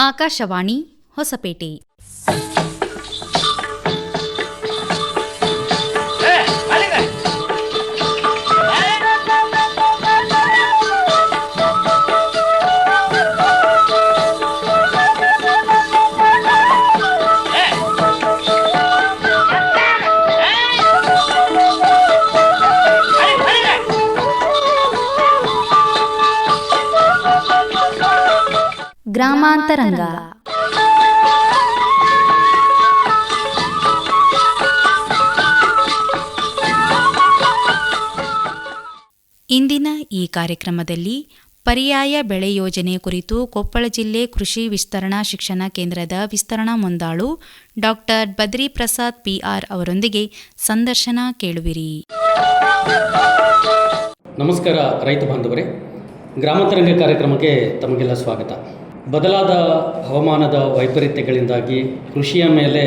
ಆಕಾಶವಾಣಿ ಹೊಸಪೇಟೆ. ಗ್ರಾಮಾಂತರಂಗ. ಇಂದಿನ ಈ ಕಾರ್ಯಕ್ರಮದಲ್ಲಿ ಪರ್ಯಾಯ ಬೆಳೆ ಯೋಜನೆ ಕುರಿತು ಕೊಪ್ಪಳ ಜಿಲ್ಲೆ ಕೃಷಿ ವಿಸ್ತರಣಾ ಶಿಕ್ಷಣ ಕೇಂದ್ರದ ವಿಸ್ತರಣಾ ಮುಂದಾಳು ಡಾಕ್ಟರ್ ಬದ್ರಿ ಪ್ರಸಾದ್ ಪಿಆರ್ ಅವರೊಂದಿಗೆ ಸಂದರ್ಶನ ಕೇಳುವಿರಿ. ನಮಸ್ಕಾರ ರೈತ ಬಾಂಧವರೇ, ಗ್ರಾಮಾಂತರಂಗ ಕಾರ್ಯಕ್ರಮಕ್ಕೆ ತಮಗೆಲ್ಲ ಸ್ವಾಗತ. ಬದಲಾದ ಹವಾಮಾನದ ವೈಪರೀತ್ಯಗಳಿಂದಾಗಿ ಕೃಷಿಯ ಮೇಲೆ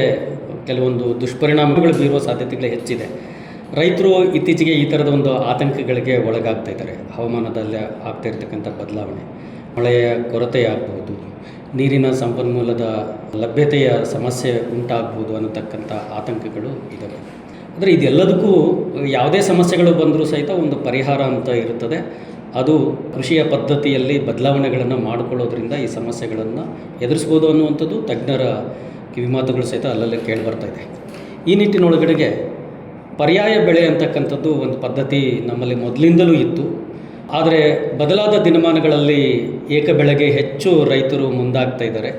ಕೆಲವೊಂದು ದುಷ್ಪರಿಣಾಮಗಳು ಬೀರುವ ಸಾಧ್ಯತೆಗಳು ಹೆಚ್ಚಿದೆ. ರೈತರು ಇತ್ತೀಚೆಗೆ ಈ ಥರದ ಒಂದು ಆತಂಕಗಳಿಗೆ ಒಳಗಾಗ್ತಾ ಇದ್ದಾರೆ. ಹವಾಮಾನದಲ್ಲಿ ಆಗ್ತಾ ಇರತಕ್ಕಂಥ ಬದಲಾವಣೆ, ಮಳೆಯ ಕೊರತೆ ಆಗಬಹುದು, ನೀರಿನ ಸಂಪನ್ಮೂಲದ ಲಭ್ಯತೆಯ ಸಮಸ್ಯೆ ಉಂಟಾಗ್ಬೋದು ಅನ್ನತಕ್ಕಂಥ ಆತಂಕಗಳು ಇದ್ದಾವೆ. ಆದರೆ ಇದೆಲ್ಲದಕ್ಕೂ ಯಾವುದೇ ಸಮಸ್ಯೆಗಳು ಬಂದರೂ ಸಹಿತ ಒಂದು ಪರಿಹಾರ ಅಂತ ಇರುತ್ತದೆ. ಅದು ಕೃಷಿಯ ಪದ್ಧತಿಯಲ್ಲಿ ಬದಲಾವಣೆಗಳನ್ನು ಮಾಡಿಕೊಳ್ಳೋದ್ರಿಂದ ಈ ಸಮಸ್ಯೆಗಳನ್ನು ಎದುರಿಸ್ಬೋದು ಅನ್ನುವಂಥದ್ದು ತಜ್ಞರ ಕಿವಿಮಾತುಗಳು ಸಹಿತ ಅಲ್ಲಲ್ಲಿ ಕೇಳಿಬರ್ತಾ ಇದೆ. ಈ ನಿಟ್ಟಿನೊಳಗಡೆಗೆ ಪರ್ಯಾಯ ಬೆಳೆ ಅಂತಕ್ಕಂಥದ್ದು ಒಂದು ಪದ್ಧತಿ ನಮ್ಮಲ್ಲಿ ಮೊದಲಿಂದಲೂ ಇತ್ತು. ಆದರೆ ಬದಲಾದ ದಿನಮಾನಗಳಲ್ಲಿ ಏಕ ಬೆಳೆಗೆ ಹೆಚ್ಚು ರೈತರು ಮುಂದಾಗ್ತಾ ಇದ್ದಾರೆ.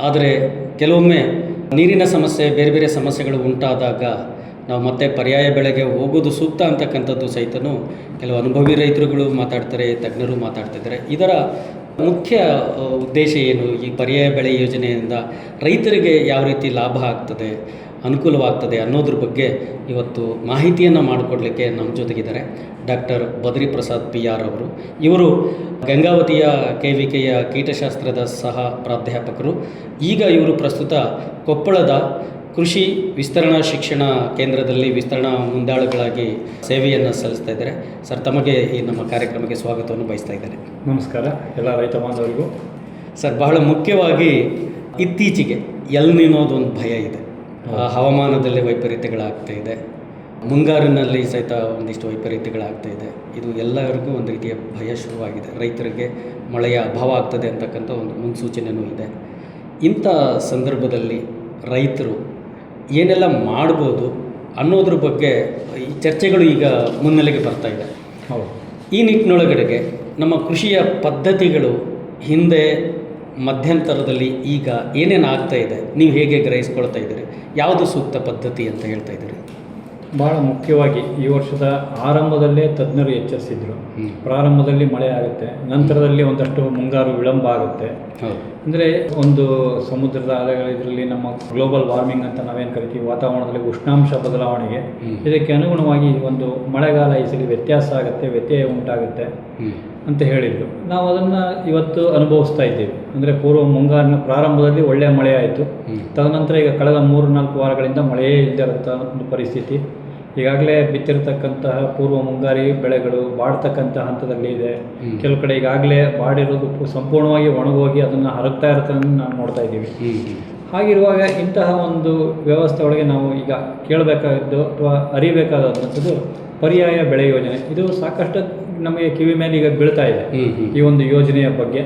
ಆದರೆ ಕೆಲವೊಮ್ಮೆ ನೀರಿನ ಸಮಸ್ಯೆ, ಬೇರೆ ಬೇರೆ ಸಮಸ್ಯೆಗಳು ಉಂಟಾದಾಗ ನಾವು ಮತ್ತೆ ಪರ್ಯಾಯ ಬೆಳೆಗೆ ಹೋಗೋದು ಸೂಕ್ತ ಅಂತಕ್ಕಂಥದ್ದು ಸಹಿತನೂ ಕೆಲವು ಅನುಭವಿ ರೈತರುಗಳು ಮಾತಾಡ್ತಾರೆ, ತಜ್ಞರು ಮಾತಾಡ್ತಿದ್ದಾರೆ. ಇದರ ಮುಖ್ಯ ಉದ್ದೇಶ ಏನು, ಈ ಪರ್ಯಾಯ ಬೆಳೆ ಯೋಜನೆಯಿಂದ ರೈತರಿಗೆ ಯಾವ ರೀತಿ ಲಾಭ ಆಗ್ತದೆ, ಅನುಕೂಲವಾಗ್ತದೆ ಅನ್ನೋದ್ರ ಬಗ್ಗೆ ಇವತ್ತು ಮಾಹಿತಿಯನ್ನು ಮಾಡಿಕೊಡ್ಲಿಕ್ಕೆ ನಮ್ಮ ಜೊತೆಗಿದ್ದಾರೆ ಡಾಕ್ಟರ್ ಬದ್ರಿ ಪ್ರಸಾದ್ ಪಿಆರ್ ಅವರು. ಇವರು ಗಂಗಾವತಿಯ KVKಯ ಕೀಟಶಾಸ್ತ್ರದ ಸಹ ಪ್ರಾಧ್ಯಾಪಕರು. ಈಗ ಇವರು ಪ್ರಸ್ತುತ ಕೊಪ್ಪಳದ ಕೃಷಿ ವಿಸ್ತರಣಾ ಶಿಕ್ಷಣ ಕೇಂದ್ರದಲ್ಲಿ ವಿಸ್ತರಣಾ ಮುಂದಾಳುಗಳಾಗಿ ಸೇವೆಯನ್ನು ಸಲ್ಲಿಸ್ತಾ ಇದ್ದಾರೆ. ಸರ್, ತಮಗೆ ಈ ನಮ್ಮ ಕಾರ್ಯಕ್ರಮಕ್ಕೆ ಸ್ವಾಗತವನ್ನು ಬಯಸ್ತಾ ಇದ್ದೇನೆ. ನಮಸ್ಕಾರ ಎಲ್ಲ ರೈತ ಬಾಂಧವರಿಗೂ. ಸರ್, ಬಹಳ ಮುಖ್ಯವಾಗಿ ಇತ್ತೀಚೆಗೆ ಎಲ್ ನಿನೋದು ಒಂದು ಭಯ ಇದೆ. ಹವಾಮಾನದಲ್ಲಿ ವೈಪರೀತ್ಯಗಳಾಗ್ತಾ ಇದೆ, ಮುಂಗಾರಿನಲ್ಲಿ ಸಹಿತ ಒಂದಿಷ್ಟು ವೈಪರೀತ್ಯಗಳಾಗ್ತಾ ಇದೆ. ಇದು ಎಲ್ಲರಿಗೂ ಒಂದು ರೀತಿಯ ಭಯ ಶುರುವಾಗಿದೆ. ರೈತರಿಗೆ ಮಳೆಯ ಅಭಾವ ಆಗ್ತದೆ ಅಂತಕ್ಕಂಥ ಒಂದು ಮುನ್ಸೂಚನೆಯೂ ಇದೆ. ಇಂಥ ಸಂದರ್ಭದಲ್ಲಿ ರೈತರು ಏನೆಲ್ಲ ಮಾಡ್ಬೋದು ಅನ್ನೋದ್ರ ಬಗ್ಗೆ ಈ ಚರ್ಚೆಗಳು ಈಗ ಮುನ್ನೆಲೆಗೆ ಬರ್ತಾ ಇದೆ. ಹೌದು. ಈ ನಿಟ್ಟಿನೊಳಗಡೆಗೆ ನಮ್ಮ ಕೃಷಿಯ ಪದ್ಧತಿಗಳು ಹಿಂದೆ, ಮಧ್ಯಂತರದಲ್ಲಿ ಈಗ ಏನೇನು ಆಗ್ತಾ ಇದೆ, ನೀವು ಹೇಗೆ ಗ್ರಹಿಸ್ಕೊಳ್ತಾ ಇದ್ದೀರಿ, ಯಾವುದು ಸೂಕ್ತ ಪದ್ಧತಿ ಅಂತ ಹೇಳ್ತಾ ಇದ್ದೀರಿ? ಭಾಳ ಮುಖ್ಯವಾಗಿ ಈ ವರ್ಷದ ಆರಂಭದಲ್ಲೇ ತಜ್ಞರು ಎಚ್ಚರಿಸಿದ್ರು. ಪ್ರಾರಂಭದಲ್ಲಿ ಮಳೆ ಆಗುತ್ತೆ, ನಂತರದಲ್ಲಿ ಒಂದಷ್ಟು ಮುಂಗಾರು ವಿಳಂಬ ಆಗುತ್ತೆ. ಅಂದರೆ ಒಂದು ಸಮುದ್ರದ ಅಲೆಗಳ ಇದರಲ್ಲಿ ನಮ್ಮ ಗ್ಲೋಬಲ್ ವಾರ್ಮಿಂಗ್ ಅಂತ ನಾವೇನು ಕರಿತೀವಿ, ವಾತಾವರಣದಲ್ಲಿ ಉಷ್ಣಾಂಶ ಬದಲಾವಣೆಗೆ, ಇದಕ್ಕೆ ಅನುಗುಣವಾಗಿ ಒಂದು ಮಳೆಗಾಲ ಈ ಸಲ ವ್ಯತ್ಯಾಸ ಆಗುತ್ತೆ, ವ್ಯತ್ಯಯ ಉಂಟಾಗುತ್ತೆ ಅಂತ ಹೇಳಿದರು. ನಾವು ಅದನ್ನು ಇವತ್ತು ಅನುಭವಿಸ್ತಾ ಇದ್ದೀವಿ. ಅಂದರೆ ಪೂರ್ವ ಮುಂಗಾರಿನ ಪ್ರಾರಂಭದಲ್ಲಿ ಒಳ್ಳೆಯ ಮಳೆ ಆಯಿತು. ತದನಂತರ ಈಗ ಕಳೆದ 3-4 ವಾರಗಳಿಂದ ಮಳೆಯೇ ಇಲ್ಲದಿರುವಂಥ ಒಂದು ಪರಿಸ್ಥಿತಿ. ಈಗಾಗಲೇ ಬಿತ್ತಿರತಕ್ಕಂತಹ ಪೂರ್ವ ಮುಂಗಾರಿ ಬೆಳೆಗಳು ಬಾಡ್ತಕ್ಕಂಥ ಹಂತದಲ್ಲಿ ಇದೆ. ಕೆಲವು ಕಡೆ ಈಗಾಗಲೇ ಬಾಡಿರೋದು ಸಂಪೂರ್ಣವಾಗಿ ಒಣಗೋಗಿ ಅದನ್ನು ಹರಗ್ತಾ ಇರೋದನ್ನು ನಾವು ನೋಡ್ತಾ ಇದ್ದೀವಿ. ಹಾಗಿರುವಾಗ ಇಂತಹ ಒಂದು ವ್ಯವಸ್ಥೆ ಒಳಗೆ ನಾವು ಈಗ ಕೇಳಬೇಕಾದ್ದು ಅಥವಾ ಅರಿಬೇಕಾದಂಥದ್ದು ಪರ್ಯಾಯ ಬೆಳೆ ಯೋಜನೆ. ಇದು ಸಾಕಷ್ಟು ನಮಗೆ ಕಿವಿ ಮೇಲೆ ಈಗ ಬೀಳ್ತಾ ಇದೆ ಈ ಒಂದು ಯೋಜನೆಯ ಬಗ್ಗೆ.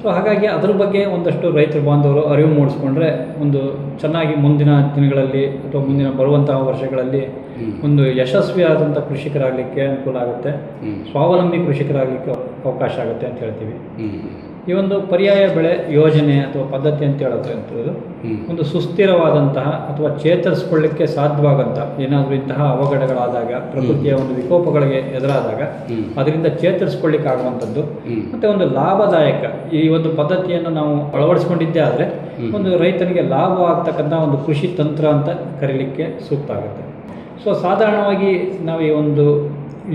ಸೊ ಹಾಗಾಗಿ ಅದ್ರ ಬಗ್ಗೆ ಒಂದಷ್ಟು ರೈತರ ಬಾಂಧವರು ಅರಿವು ಮೂಡಿಸ್ಕೊಂಡ್ರೆ ಒಂದು ಚೆನ್ನಾಗಿ ಮುಂದಿನ ದಿನಗಳಲ್ಲಿ ಅಥವಾ ಮುಂದಿನ ಬರುವಂತಹ ವರ್ಷಗಳಲ್ಲಿ ಒಂದು ಯಶಸ್ವಿಯಾದಂಥ ಕೃಷಿಕರಾಗಲಿಕ್ಕೆ ಅನುಕೂಲ ಆಗುತ್ತೆ, ಸ್ವಾವಲಂಬಿ ಕೃಷಿಕರಾಗಲಿಕ್ಕೆ ಅವಕಾಶ ಆಗುತ್ತೆ ಅಂತ ಹೇಳ್ತೀವಿ. ಈ ಒಂದು ಪರ್ಯಾಯ ಬೆಳೆ ಯೋಜನೆ ಅಥವಾ ಪದ್ಧತಿ ಅಂತ ಹೇಳೋದು ಒಂದು ಸುಸ್ಥಿರವಾದಂತಹ ಅಥವಾ ಚೇತರಿಸ್ಕೊಳ್ಳಿಕ್ಕೆ ಸಾಧ್ಯವಾಗಂಥ ಏನಾದರೂ ಇಂತಹ ಅವಘಡಗಳಾದಾಗ, ಪ್ರಕೃತಿಯ ಒಂದು ವಿಕೋಪಗಳಿಗೆ ಎದುರಾದಾಗ ಅದರಿಂದ ಚೇತರಿಸ್ಕೊಳ್ಳಿಕ್ಕೆ ಆಗುವಂಥದ್ದು, ಮತ್ತು ಒಂದು ಲಾಭದಾಯಕ ಈ ಒಂದು ಪದ್ಧತಿಯನ್ನು ನಾವು ಅಳವಡಿಸ್ಕೊಂಡಿದ್ದೇ ಆದರೆ ಒಂದು ರೈತನಿಗೆ ಲಾಭ ಆಗ್ತಕ್ಕಂಥ ಒಂದು ಕೃಷಿ ತಂತ್ರ ಅಂತ ಕರೀಲಿಕ್ಕೆ ಸೂಕ್ತ ಆಗುತ್ತೆ. ಸೊ ಸಾಧಾರಣವಾಗಿ ನಾವು ಈ ಒಂದು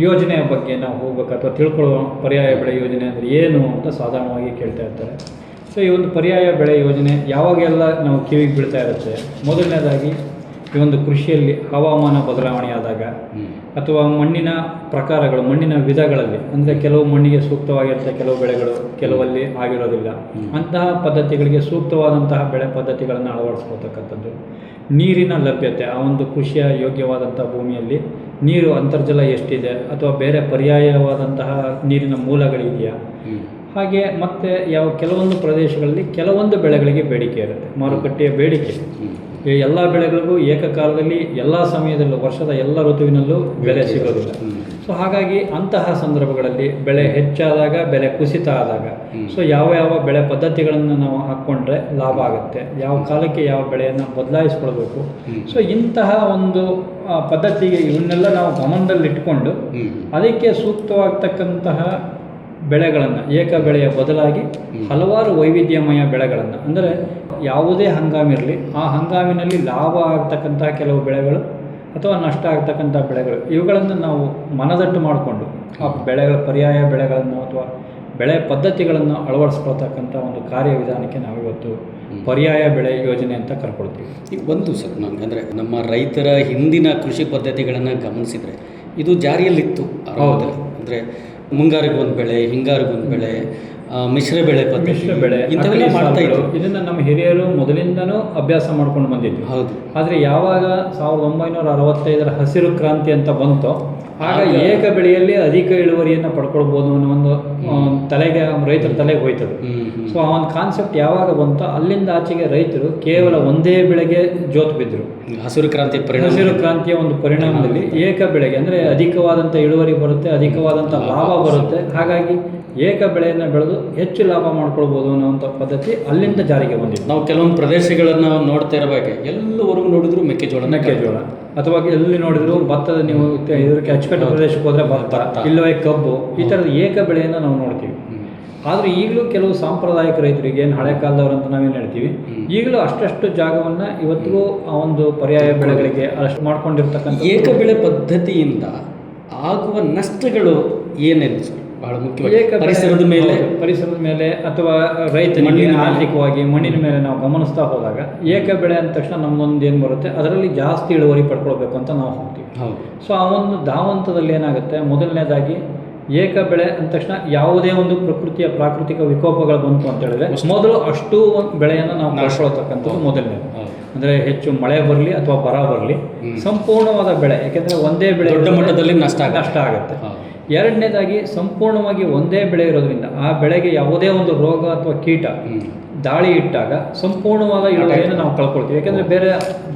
ಯೋಜನೆಯ ಬಗ್ಗೆ ನಾವು ಹೋಗ್ಬೇಕು ಅಥವಾ ತಿಳ್ಕೊಳ್ಳೋ ಪರ್ಯಾಯ ಬೆಳೆ ಯೋಜನೆ ಅಂದರೆ ಏನು ಅಂತ ಸಾಧಾರಣವಾಗಿ ಕೇಳ್ತಾ ಇರ್ತಾರೆ. ಸೊ ಈ ಒಂದು ಪರ್ಯಾಯ ಬೆಳೆ ಯೋಜನೆ ಯಾವಾಗೆಲ್ಲ ನಾವು ಕಿವಿಗೆ ಬೀಳ್ತಾ ಇರುತ್ತೆ, ಮೊದಲನೇದಾಗಿ ಈ ಒಂದು ಕೃಷಿಯಲ್ಲಿ ಹವಾಮಾನ ಬದಲಾವಣೆಯಾದಾಗ ಅಥವಾ ಮಣ್ಣಿನ ಪ್ರಕಾರಗಳು, ಮಣ್ಣಿನ ವಿಧಗಳಲ್ಲಿ, ಅಂದರೆ ಕೆಲವು ಮಣ್ಣಿಗೆ ಸೂಕ್ತವಾಗಿರುತ್ತೆ ಕೆಲವು ಬೆಳೆಗಳು, ಕೆಲವಲ್ಲಿ ಆಗಿರೋದಿಲ್ಲ. ಅಂತಹ ಪದ್ಧತಿಗಳಿಗೆ ಸೂಕ್ತವಾದಂತಹ ಬೆಳೆ ಪದ್ಧತಿಗಳನ್ನು ಅಳವಡಿಸ್ಕೊಳ್ತಕ್ಕಂಥದ್ದು. ನೀರಿನ ಲಭ್ಯತೆ, ಆ ಒಂದು ಕೃಷಿಯ ಯೋಗ್ಯವಾದಂಥ ಭೂಮಿಯಲ್ಲಿ ನೀರು ಅಂತರ್ಜಲ ಎಷ್ಟಿದೆ ಅಥವಾ ಬೇರೆ ಪರ್ಯಾಯವಾದಂತಹ ನೀರಿನ ಮೂಲಗಳಿದೆಯಾ. ಹಾಗೆ ಮತ್ತು ಕೆಲವೊಂದು ಪ್ರದೇಶಗಳಲ್ಲಿ ಕೆಲವೊಂದು ಬೆಳೆಗಳಿಗೆ ಬೇಡಿಕೆ ಇರುತ್ತೆ, ಮಾರುಕಟ್ಟೆಯ ಬೇಡಿಕೆ. ಈ ಎಲ್ಲ ಬೆಳೆಗಳಿಗೂ ಏಕಕಾಲದಲ್ಲಿ ಎಲ್ಲ ಸಮಯದಲ್ಲೂ, ವರ್ಷದ ಎಲ್ಲ ಋತುವಿನಲ್ಲೂ ಬೆಲೆ ಸಿಗೋದಿಲ್ಲ. ಸೊ ಹಾಗಾಗಿ ಅಂತಹ ಸಂದರ್ಭಗಳಲ್ಲಿ ಬೆಳೆ ಹೆಚ್ಚಾದಾಗ, ಬೆಲೆ ಕುಸಿತ ಆದಾಗ, ಸೊ ಯಾವ ಬೆಳೆ ಪದ್ಧತಿಗಳನ್ನು ನಾವು ಹಾಕ್ಕೊಂಡ್ರೆ ಲಾಭ ಆಗುತ್ತೆ, ಯಾವ ಕಾಲಕ್ಕೆ ಯಾವ ಬೆಳೆಯನ್ನು ಬದಲಾಯಿಸ್ಕೊಳ್ಬೇಕು. ಸೊ ಇಂತಹ ಒಂದು ಪದ್ಧತಿಗೆ ಇವನ್ನೆಲ್ಲ ನಾವು ಗಮನದಲ್ಲಿಟ್ಕೊಂಡು ಅದಕ್ಕೆ ಸೂಕ್ತವಾಗ್ತಕ್ಕಂತಹ ಬೆಳೆಗಳನ್ನು, ಏಕ ಬೆಳೆಯ ಬದಲಾಗಿ ಹಲವಾರು ವೈವಿಧ್ಯಮಯ ಬೆಳೆಗಳನ್ನು, ಅಂದರೆ ಯಾವುದೇ ಹಂಗಾಮಿರಲಿ ಆ ಹಂಗಾಮಿನಲ್ಲಿ ಲಾಭ ಆಗ್ತಕ್ಕಂತಹ ಕೆಲವು ಬೆಳೆಗಳು ಅಥವಾ ನಷ್ಟ ಆಗ್ತಕ್ಕಂಥ ಬೆಳೆಗಳು, ಇವುಗಳನ್ನು ನಾವು ಮನದಟ್ಟು ಮಾಡಿಕೊಂಡು ಆ ಬೆಳೆಗಳ ಪರ್ಯಾಯ ಬೆಳೆಗಳನ್ನು ಅಥವಾ ಬೆಳೆ ಪದ್ಧತಿಗಳನ್ನು ಅಳವಡಿಸ್ಕೊಳ್ತಕ್ಕಂಥ ಒಂದು ಕಾರ್ಯವಿಧಾನಕ್ಕೆ ನಾವಿವತ್ತು ಪರ್ಯಾಯ ಬೆಳೆ ಯೋಜನೆ ಅಂತ ಕರ್ಕೊಳ್ತೀವಿ. ಈಗ ಒಂದು ಸರ್ ನನಗೆ, ಅಂದರೆ ನಮ್ಮ ರೈತರ ಹಿಂದಿನ ಕೃಷಿ ಪದ್ಧತಿಗಳನ್ನು ಗಮನಿಸಿದರೆ ಇದು ಜಾರಿಯಲ್ಲಿತ್ತು ಆರಂಭದಲ್ಲಿ. ಅಂದರೆ ಮುಂಗಾರಿಗೊಂದು ಬೆಳೆ, ಹಿಂಗಾರಿಗೊಂದು ಬೆಳೆ, ಮಿಶ್ರ ಬೆಳೆ ಇಂಥವೆಲ್ಲ ಮಾಡ್ತಾ ಇದ್ರು. ಇದನ್ನು ನಮ್ಮ ಹಿರಿಯರು ಮೊದಲಿಂದನೂ ಅಭ್ಯಾಸ ಮಾಡ್ಕೊಂಡು ಬಂದಿದ್ವಿ. ಹೌದು. ಆದರೆ ಯಾವಾಗ 1965ರ ಹಸಿರು ಕ್ರಾಂತಿ ಅಂತ ಬಂತೋ ಆಗ ಏಕ ಬೆಳೆಯಲ್ಲಿ ಅಧಿಕ ಇಳುವರಿಯನ್ನು ಪಡ್ಕೊಳ್ಬೋದು ಅನ್ನೋ ಒಂದು ರೈತರ ತಲೆಗೆ ಹೋಯ್ತದೆ. ಸೊ ಆ ಒಂದು ಕಾನ್ಸೆಪ್ಟ್ ಯಾವಾಗ ಬಂತೋ ಅಲ್ಲಿಂದ ಆಚೆಗೆ ರೈತರು ಕೇವಲ ಒಂದೇ ಬೆಳೆಗೆ ಜೋತು ಬಿದ್ದರು. ಹಸಿರು ಕ್ರಾಂತಿಯ ಒಂದು ಪರಿಣಾಮದಲ್ಲಿ ಏಕ ಬೆಳೆಗೆ, ಅಂದರೆ ಅಧಿಕವಾದಂಥ ಇಳುವರಿ ಬರುತ್ತೆ, ಅಧಿಕವಾದಂಥ ಲಾಭ ಬರುತ್ತೆ. ಹಾಗಾಗಿ ಏಕ ಬೆಳೆಯನ್ನು ಬೆಳೆದು ಹೆಚ್ಚು ಲಾಭ ಮಾಡ್ಕೊಳ್ಬೋದು ಅನ್ನೋವಂಥ ಪದ್ಧತಿ ಅಲ್ಲಿಂದ ಜಾರಿಗೆ ಬಂದಿತ್ತು. ನಾವು ಕೆಲವೊಂದು ಪ್ರದೇಶಗಳನ್ನು ನೋಡ್ತಾ ಇರಬೇಕು, ಎಲ್ಲವರೆಗೂ ನೋಡಿದ್ರು ಮೆಕ್ಕೆಜೋಳ ಅಥವಾ ಎಲ್ಲಿ ನೋಡಿದ್ರು ಭತ್ತದ, ನೀವು ಇದಕ್ಕೆ ಅಚ್ಚುಕಟ್ಟು ಪ್ರದೇಶಕ್ಕೆ ಹೋದರೆ ಭತ್ತ, ಇಲ್ಲವೇ ಕಬ್ಬು, ಈ ಥರದ ಏಕ ಬೆಳೆಯನ್ನು ನಾವು ನೋಡ್ತೀವಿ. ಆದರೆ ಈಗಲೂ ಕೆಲವು ಸಾಂಪ್ರದಾಯಿಕ ರೈತರಿಗೆ, ಏನು ಹಳೆ ಕಾಲದವರಂತ ನಾವೇನು ಹೇಳ್ತೀವಿ, ಈಗಲೂ ಅಷ್ಟು ಜಾಗವನ್ನು ಇವತ್ತಿಗೂ ಆ ಒಂದು ಪರ್ಯಾಯ ಬೆಳೆಗಳಿಗೆ ಅಷ್ಟು ಮಾಡ್ಕೊಂಡಿರ್ತಕ್ಕಂಥ ಏಕ ಬೆಳೆ ಪದ್ಧತಿಯಿಂದ ಆಗುವ ನಷ್ಟಗಳು ಏನೇನು ಸರ್? ಬಹಳ ಮುಖ್ಯವಾಗಿ ಪರಿಸರದ ಮೇಲೆ ಅಥವಾ ರೈತನಿಗೆ ಆರ್ಥಿಕವಾಗಿ ಮಣ್ಣಿನ ಮೇಲೆ ನಾವು ಗಮನಿಸ್ತಾ ಹೋದಾಗ ಏಕ ಬೆಳೆ ಅಂದ ತಕ್ಷಣ ನಮ್ಮದೊಂದು ಏನು ಬರುತ್ತೆ, ಅದರಲ್ಲಿ ಜಾಸ್ತಿ ಇಳುವರಿ ಪಡ್ಕೊಳ್ಬೇಕು ಅಂತ ನಾವು ಹೋಗ್ತೀವಿ. ಸೊ ಆ ಒಂದು ಧಾವಂತದಲ್ಲಿ ಏನಾಗುತ್ತೆ, ಮೊದಲನೇದಾಗಿ ಏಕ ಬೆಳೆ ಅಂದ ತಕ್ಷಣ ಯಾವುದೇ ಒಂದು ಪ್ರಾಕೃತಿಕ ವಿಕೋಪಗಳು ಬಂತು ಅಂತ ಹೇಳಿದ್ರೆ ಮೊದಲು ಅಷ್ಟು ಬೆಳೆಯನ್ನು ನಾವು ಕಳ್ಕೊಳ್ತಕ್ಕಂಥದ್ದು ಮೊದಲನೇದು. ಅಂದರೆ ಹೆಚ್ಚು ಮಳೆ ಬರಲಿ ಅಥವಾ ಬರ ಬರಲಿ, ಸಂಪೂರ್ಣವಾದ ಬೆಳೆ, ಯಾಕೆಂದರೆ ಒಂದೇ ಬೆಳೆ ದೊಡ್ಡ ಮಟ್ಟದಲ್ಲಿ ನಷ್ಟ ಆಗುತ್ತೆ. ಎರಡನೇದಾಗಿ ಸಂಪೂರ್ಣವಾಗಿ ಒಂದೇ ಬೆಳೆ ಇರೋದ್ರಿಂದ ಆ ಬೆಳೆಗೆ ಯಾವುದೇ ಒಂದು ರೋಗ ಅಥವಾ ಕೀಟ ದಾಳಿ ಇಟ್ಟಾಗ ಸಂಪೂರ್ಣವಾದ ಇಳುವರಿಯನ್ನು ನಾವು ಕಳ್ಕೊಳ್ತೀವಿ, ಯಾಕೆಂದರೆ ಬೇರೆ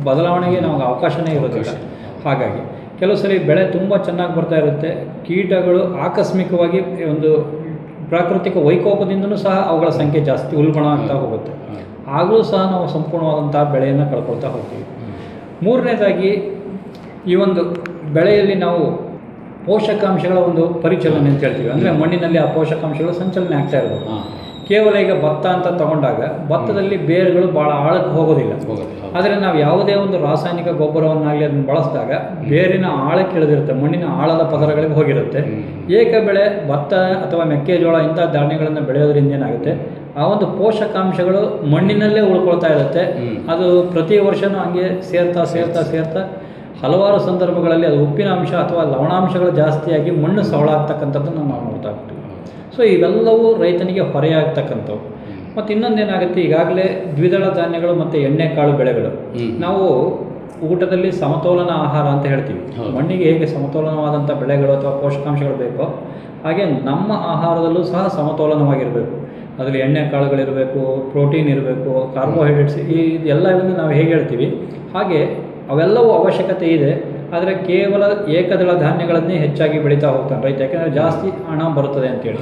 ಬದಲಾವಣೆಗೆ ನಮಗೆ ಅವಕಾಶನೇ ಇರೋದಿಲ್ಲ. ಹಾಗಾಗಿ ಕೆಲವು ಸಲ ಬೆಳೆ ತುಂಬ ಚೆನ್ನಾಗಿ ಬರ್ತಾ ಇರುತ್ತೆ, ಕೀಟಗಳು ಆಕಸ್ಮಿಕವಾಗಿ ಒಂದು ಪ್ರಾಕೃತಿಕ ವೈಕೋಪದಿಂದನೂ ಸಹ ಅವುಗಳ ಸಂಖ್ಯೆ ಜಾಸ್ತಿ ಉಲ್ಬಣ ಆಗ್ತಾ ಹೋಗುತ್ತೆ. ಆಗಲೂ ಸಹ ನಾವು ಸಂಪೂರ್ಣವಾದಂಥ ಬೆಳೆಯನ್ನು ಕಳ್ಕೊಳ್ತಾ ಹೋಗ್ತೀವಿ. ಮೂರನೇದಾಗಿ ಈ ಒಂದು ಬೆಳೆಯಲ್ಲಿ ನಾವು ಪೋಷಕಾಂಶಗಳ ಒಂದು ಪರಿಚಲನೆ ಅಂತ ಹೇಳ್ತೀವಿ. ಅಂದರೆ ಮಣ್ಣಿನಲ್ಲಿ ಆ ಪೋಷಕಾಂಶಗಳು ಸಂಚಲನೆ ಆಗ್ತಾ ಇರ್ಬೋದು. ಕೇವಲ ಈಗ ಭತ್ತ ಅಂತ ತಗೊಂಡಾಗ ಭತ್ತದಲ್ಲಿ ಬೇರುಗಳು ಭಾಳ ಆಳಕ್ಕೆ ಹೋಗೋದಿಲ್ಲ. ಆದರೆ ನಾವು ಯಾವುದೇ ಒಂದು ರಾಸಾಯನಿಕ ಗೊಬ್ಬರವನ್ನಾಗಲಿ ಅದನ್ನು ಬಳಸಿದಾಗ ಬೇರಿನ ಆಳಕ್ಕೆ ಇಳಿದಿರುತ್ತೆ, ಮಣ್ಣಿನ ಆಳದ ಪದರಗಳಿಗೆ ಹೋಗಿರುತ್ತೆ. ಏಕ ಬೆಳೆ ಭತ್ತ ಅಥವಾ ಮೆಕ್ಕೆಜೋಳ ಇಂಥ ಧಾನ್ಯಗಳನ್ನು ಬೆಳೆಯೋದ್ರಿಂದ ಏನಾಗುತ್ತೆ, ಆ ಒಂದು ಪೋಷಕಾಂಶಗಳು ಮಣ್ಣಿನಲ್ಲೇ ಉಳ್ಕೊಳ್ತಾ ಇರುತ್ತೆ. ಅದು ಪ್ರತಿ ವರ್ಷವೂ ಹಂಗೆ ಸೇರ್ತಾ ಹಲವಾರು ಸಂದರ್ಭಗಳಲ್ಲಿ ಅದು ಉಪ್ಪಿನ ಅಂಶ ಅಥವಾ ಲವಣಾಂಶಗಳು ಜಾಸ್ತಿಯಾಗಿ ಮಣ್ಣು ಸವಳಾಗ್ತಕ್ಕಂಥದ್ದನ್ನು ನಾವು ನೋಡ್ತಾ ಇರ್ತೀವಿ. ಸೊ ಇವೆಲ್ಲವೂ ರೈತನಿಗೆ ಹೊರೆಯಾಗ್ತಕ್ಕಂಥವು. ಮತ್ತು ಇನ್ನೊಂದೇನಾಗುತ್ತೆ, ಈಗಾಗಲೇ ದ್ವಿದಳ ಧಾನ್ಯಗಳು ಮತ್ತು ಎಣ್ಣೆಕಾಳು ಬೆಳೆಗಳು, ನಾವು ಊಟದಲ್ಲಿ ಸಮತೋಲನ ಆಹಾರ ಅಂತ ಹೇಳ್ತೀವಿ. ಮಣ್ಣಿಗೆ ಹೇಗೆ ಸಮತೋಲನವಾದಂಥ ಬೆಳೆಗಳು ಅಥವಾ ಪೋಷಕಾಂಶಗಳು ಬೇಕೋ ಹಾಗೆ ನಮ್ಮ ಆಹಾರದಲ್ಲೂ ಸಹ ಸಮತೋಲನವಾಗಿರಬೇಕು. ಅದರಲ್ಲಿ ಎಣ್ಣೆಕಾಳುಗಳಿರಬೇಕು, ಪ್ರೋಟೀನ್ ಇರಬೇಕು, ಕಾರ್ಬೋಹೈಡ್ರೇಟ್ಸ್, ಎಲ್ಲವನ್ನು ನಾವು ಹೇಗೆ ಹೇಳ್ತೀವಿ ಹಾಗೆ ಅವೆಲ್ಲವೂ ಅವಶ್ಯಕತೆ ಇದೆ. ಆದರೆ ಕೇವಲ ಏಕದಳ ಧಾನ್ಯಗಳನ್ನೇ ಹೆಚ್ಚಾಗಿ ಬೆಳೀತಾ ಹೋಗ್ತಾನೆ ರೈತ, ಯಾಕೆಂದರೆ ಜಾಸ್ತಿ ಹಣ ಬರುತ್ತದೆ ಅಂತೇಳಿ.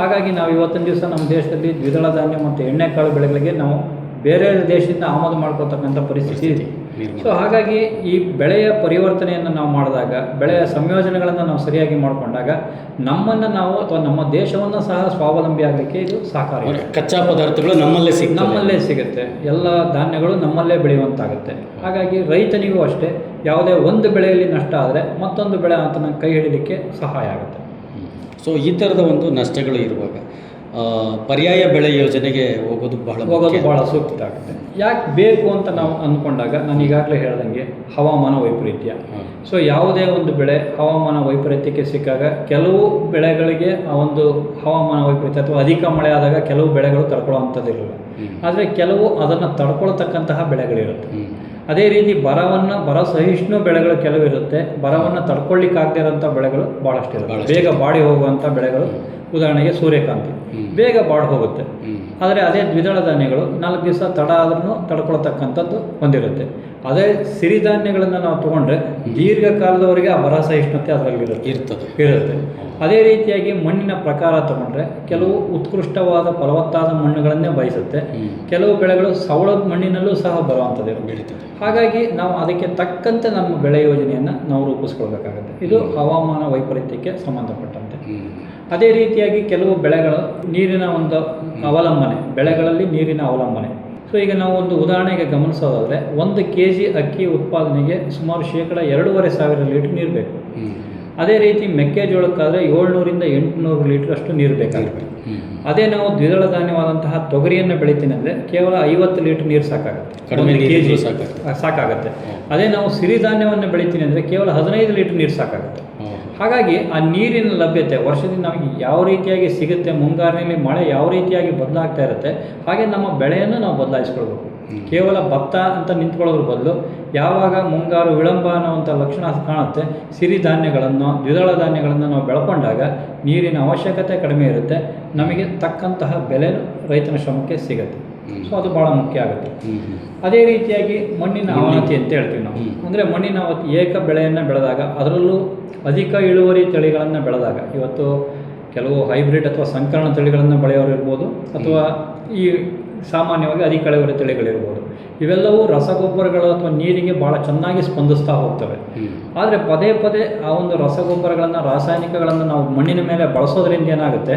ಹಾಗಾಗಿ ನಾವು ಇವತ್ತಿನ ದಿವಸ ನಮ್ಮ ದೇಶದಲ್ಲಿ ದ್ವಿದಳ ಧಾನ್ಯ ಮತ್ತು ಎಣ್ಣೆಕಾಳು ಬೆಳೆಗಳಿಗೆ ನಾವು ಬೇರೆ ದೇಶದಿಂದ ಆಮದು ಮಾಡ್ಕೊಳ್ತಕ್ಕಂಥ ಪರಿಸ್ಥಿತಿ ಇದೆ. ಸೊ ಹಾಗಾಗಿ ಈ ಬೆಳೆಯ ಪರಿವರ್ತನೆಯನ್ನು ನಾವು ಮಾಡಿದಾಗ, ಬೆಳೆಯ ಸಂಯೋಜನೆಗಳನ್ನು ನಾವು ಸರಿಯಾಗಿ ಮಾಡಿಕೊಂಡಾಗ ನಮ್ಮನ್ನು ನಾವು ಅಥವಾ ನಮ್ಮ ದೇಶವನ್ನು ಸಹ ಸ್ವಾವಲಂಬಿ ಆಗಲಿಕ್ಕೆ ಇದು ಸಹಕಾರಿ. ಕಚ್ಚಾ ಪದಾರ್ಥಗಳು ನಮ್ಮಲ್ಲೇ ಸಿಗುತ್ತೆ, ಎಲ್ಲ ಧಾನ್ಯಗಳು ನಮ್ಮಲ್ಲೇ ಬೆಳೆಯುವಂತಾಗುತ್ತೆ. ಹಾಗಾಗಿ ರೈತನಿಗೂ ಅಷ್ಟೇ, ಯಾವುದೇ ಒಂದು ಬೆಳೆಯಲ್ಲಿ ನಷ್ಟ ಆದರೆ ಮತ್ತೊಂದು ಬೆಳೆ ಆತನ ಕೈ ಹಿಡಿಲಿಕ್ಕೆ ಸಹಾಯ ಆಗುತ್ತೆ. ಸೊ ಈ ಥರದ ಒಂದು ನಷ್ಟಗಳು ಇರುವಾಗ ಪರ್ಯಾಯ ಬೆಳೆ ಯೋಜನೆಗೆ ಹೋಗೋದು ಭಾಳ ಸೂಕ್ತ ಆಗುತ್ತೆ. ಯಾಕೆ ಬೇಕು ಅಂತ ನಾವು ಅಂದ್ಕೊಂಡಾಗ ನಾನು ಈಗಾಗಲೇ ಹೇಳ್ದಂಗೆ ಹವಾಮಾನ ವೈಪರೀತ್ಯ. ಸೊ ಯಾವುದೇ ಒಂದು ಬೆಳೆ ಹವಾಮಾನ ವೈಪರೀತ್ಯಕ್ಕೆ ಸಿಕ್ಕಾಗ ಕೆಲವು ಬೆಳೆಗಳಿಗೆ ಆ ಒಂದು ಹವಾಮಾನ ವೈಪರೀತ್ಯ ಅಥವಾ ಅಧಿಕ ಮಳೆ ಆದಾಗ ಕೆಲವು ಬೆಳೆಗಳು ತಡ್ಕೊಳ್ಳೋವಂಥದ್ದಿರಲ್ಲ, ಆದರೆ ಕೆಲವು ಅದನ್ನು ತಡ್ಕೊಳ್ತಕ್ಕಂತಹ ಬೆಳೆಗಳಿರುತ್ತೆ. ಅದೇ ರೀತಿ ಬರ ಸಹಿಷ್ಣು ಬೆಳೆಗಳು ಕೆಲವು ಇರುತ್ತೆ, ಬರವನ್ನು ತಡ್ಕೊಳ್ಳಿಕ್ಕಾಗದೇ ಇರೋಂಥ ಬೆಳೆಗಳು ಭಾಳಷ್ಟು ಇರುತ್ತೆ. ಬೇಗ ಬಾಡಿ ಹೋಗುವಂಥ ಬೆಳೆಗಳು, ಉದಾಹರಣೆಗೆ ಸೂರ್ಯಕಾಂತಿ ಬೇಗ ಬಾಡಿ ಹೋಗುತ್ತೆ, ಆದರೆ ಅದೇ ದ್ವಿದಳ ಧಾನ್ಯಗಳು 4 ದಿವಸ ತಡ ಆದ್ರೂ ತಡ್ಕೊಳ್ತಕ್ಕಂಥದ್ದು ಹೊಂದಿರುತ್ತೆ. ಅದೇ ಸಿರಿಧಾನ್ಯಗಳನ್ನು ನಾವು ತೊಗೊಂಡ್ರೆ ದೀರ್ಘಕಾಲದವರೆಗೆ ಆ ಬರ ಸಹಿಷ್ಣುತೆ ಅದರಲ್ಲಿ ಇರುತ್ತೆ. ಅದೇ ರೀತಿಯಾಗಿ ಮಣ್ಣಿನ ಪ್ರಕಾರ ತಗೊಂಡ್ರೆ ಕೆಲವು ಉತ್ಕೃಷ್ಟವಾದ ಫಲವತ್ತಾದ ಮಣ್ಣುಗಳನ್ನೇ ಬಯಸುತ್ತೆ, ಕೆಲವು ಬೆಳೆಗಳು ಸವಳ ಮಣ್ಣಿನಲ್ಲೂ ಸಹ ಬರುವಂಥದ್ದು. ಹಾಗಾಗಿ ನಾವು ಅದಕ್ಕೆ ತಕ್ಕಂತೆ ನಮ್ಮ ಬೆಳೆ ಯೋಜನೆಯನ್ನು ನಾವು ರೂಪಿಸ್ಕೊಳ್ಬೇಕಾಗುತ್ತೆ. ಇದು ಹವಾಮಾನ ವೈಪರೀತ್ಯಕ್ಕೆ ಸಂಬಂಧಪಟ್ಟಂತೆ. ಅದೇ ರೀತಿಯಾಗಿ ಕೆಲವು ಬೆಳೆಗಳು ನೀರಿನ ಒಂದು ಅವಲಂಬನೆ, ಬೆಳೆಗಳಲ್ಲಿ ನೀರಿನ ಅವಲಂಬನೆ. ಸೊ ಈಗ ನಾವು ಒಂದು ಉದಾಹರಣೆಗೆ ಗಮನಿಸೋದಾದರೆ 1 kg ಅಕ್ಕಿ ಉತ್ಪಾದನೆಗೆ ಸುಮಾರು 2,500 ಲೀಟರ್ ನೀರು ಬೇಕು. ಅದೇ ರೀತಿ ಮೆಕ್ಕೆಜೋಳಕ್ಕಾದರೆ 700ರಿಂದ 800 ಲೀಟರ್ ಅಷ್ಟು ನೀರು ಬೇಕಾಗುತ್ತೆ. ಅದೇ ನಾವು ದ್ವಿದಳ ಧಾನ್ಯವಾದಂತಹ ತೊಗರಿಯನ್ನು ಬೆಳಿತೀನಿ ಅಂದರೆ ಕೇವಲ 50 ಲೀಟರ್ ನೀರು ಸಾಕಾಗುತ್ತೆ. ಅದೇ ನಾವು ಸಿರಿಧಾನ್ಯವನ್ನು ಬೆಳಿತೀನಿ ಅಂದರೆ ಕೇವಲ 15 ಲೀಟರ್ ನೀರು ಸಾಕಾಗುತ್ತೆ. ಹಾಗಾಗಿ ಆ ನೀರಿನ ಲಭ್ಯತೆ ವರ್ಷದಿಂದ ನಮಗೆ ಯಾವ ರೀತಿಯಾಗಿ ಸಿಗುತ್ತೆ, ಮುಂಗಾರಿನಲ್ಲಿ ಮಳೆ ಯಾವ ರೀತಿಯಾಗಿ ಬದಲಾಗ್ತಾ ಇರುತ್ತೆ, ಹಾಗೆ ನಮ್ಮ ಬೆಳೆಯನ್ನು ನಾವು ಬದಲಾಯಿಸ್ಕೊಳ್ಬೇಕು. ಕೇವಲ ಭತ್ತ ಅಂತ ನಿಂತ್ಕೊಳ್ಳೋದ್ರ ಬದಲು ಯಾವಾಗ ಮುಂಗಾರು ವಿಳಂಬ ಅನ್ನುವಂಥ ಲಕ್ಷಣ ಕಾಣುತ್ತೆ, ಸಿರಿಧಾನ್ಯಗಳನ್ನು ದ್ವಿದಳ ಧಾನ್ಯಗಳನ್ನು ನಾವು ಬೆಳ್ಕೊಂಡಾಗ ನೀರಿನ ಅವಶ್ಯಕತೆ ಕಡಿಮೆ ಇರುತ್ತೆ, ನಮಗೆ ತಕ್ಕಂತಹ ಬೆಲೆ ರೈತನ ಶ್ರಮಕ್ಕೆ ಸಿಗುತ್ತೆ. ಸೊ ಅದು ಭಾಳ ಮುಖ್ಯ ಆಗುತ್ತೆ. ಅದೇ ರೀತಿಯಾಗಿ ಮಣ್ಣಿನ ಅವನತಿ ಅಂತ ಹೇಳ್ತೀವಿ ನಾವು. ಅಂದರೆ ಮಣ್ಣಿನ ಅವನತಿ, ಏಕ ಬೆಳೆಯನ್ನು ಬೆಳೆದಾಗ ಅದರಲ್ಲೂ ಅಧಿಕ ಇಳುವರಿ ತಳಿಗಳನ್ನು ಬೆಳೆದಾಗ, ಇವತ್ತು ಕೆಲವು ಹೈಬ್ರಿಡ್ ಅಥವಾ ಸಂಕರಣ ತಳಿಗಳನ್ನು ಬೆಳೆಯೋರು ಇರ್ಬೋದು, ಅಥವಾ ಈ ಸಾಮಾನ್ಯವಾಗಿ ಅಧಿಕ ಇಳುವರಿ ತಳಿಗಳಿರ್ಬೋದು. ಇವೆಲ್ಲವೂ ರಸಗೊಬ್ಬರಗಳು ಅಥವಾ ನೀರಿಗೆ ಭಾಳ ಚೆನ್ನಾಗಿ ಸ್ಪಂದಿಸ್ತಾ ಹೋಗ್ತವೆ. ಆದರೆ ಪದೇ ಪದೇ ಆ ಒಂದು ರಸಗೊಬ್ಬರಗಳನ್ನು, ರಾಸಾಯನಿಕಗಳನ್ನು ನಾವು ಮಣ್ಣಿನ ಮೇಲೆ ಬಳಸೋದ್ರಿಂದ ಏನಾಗುತ್ತೆ,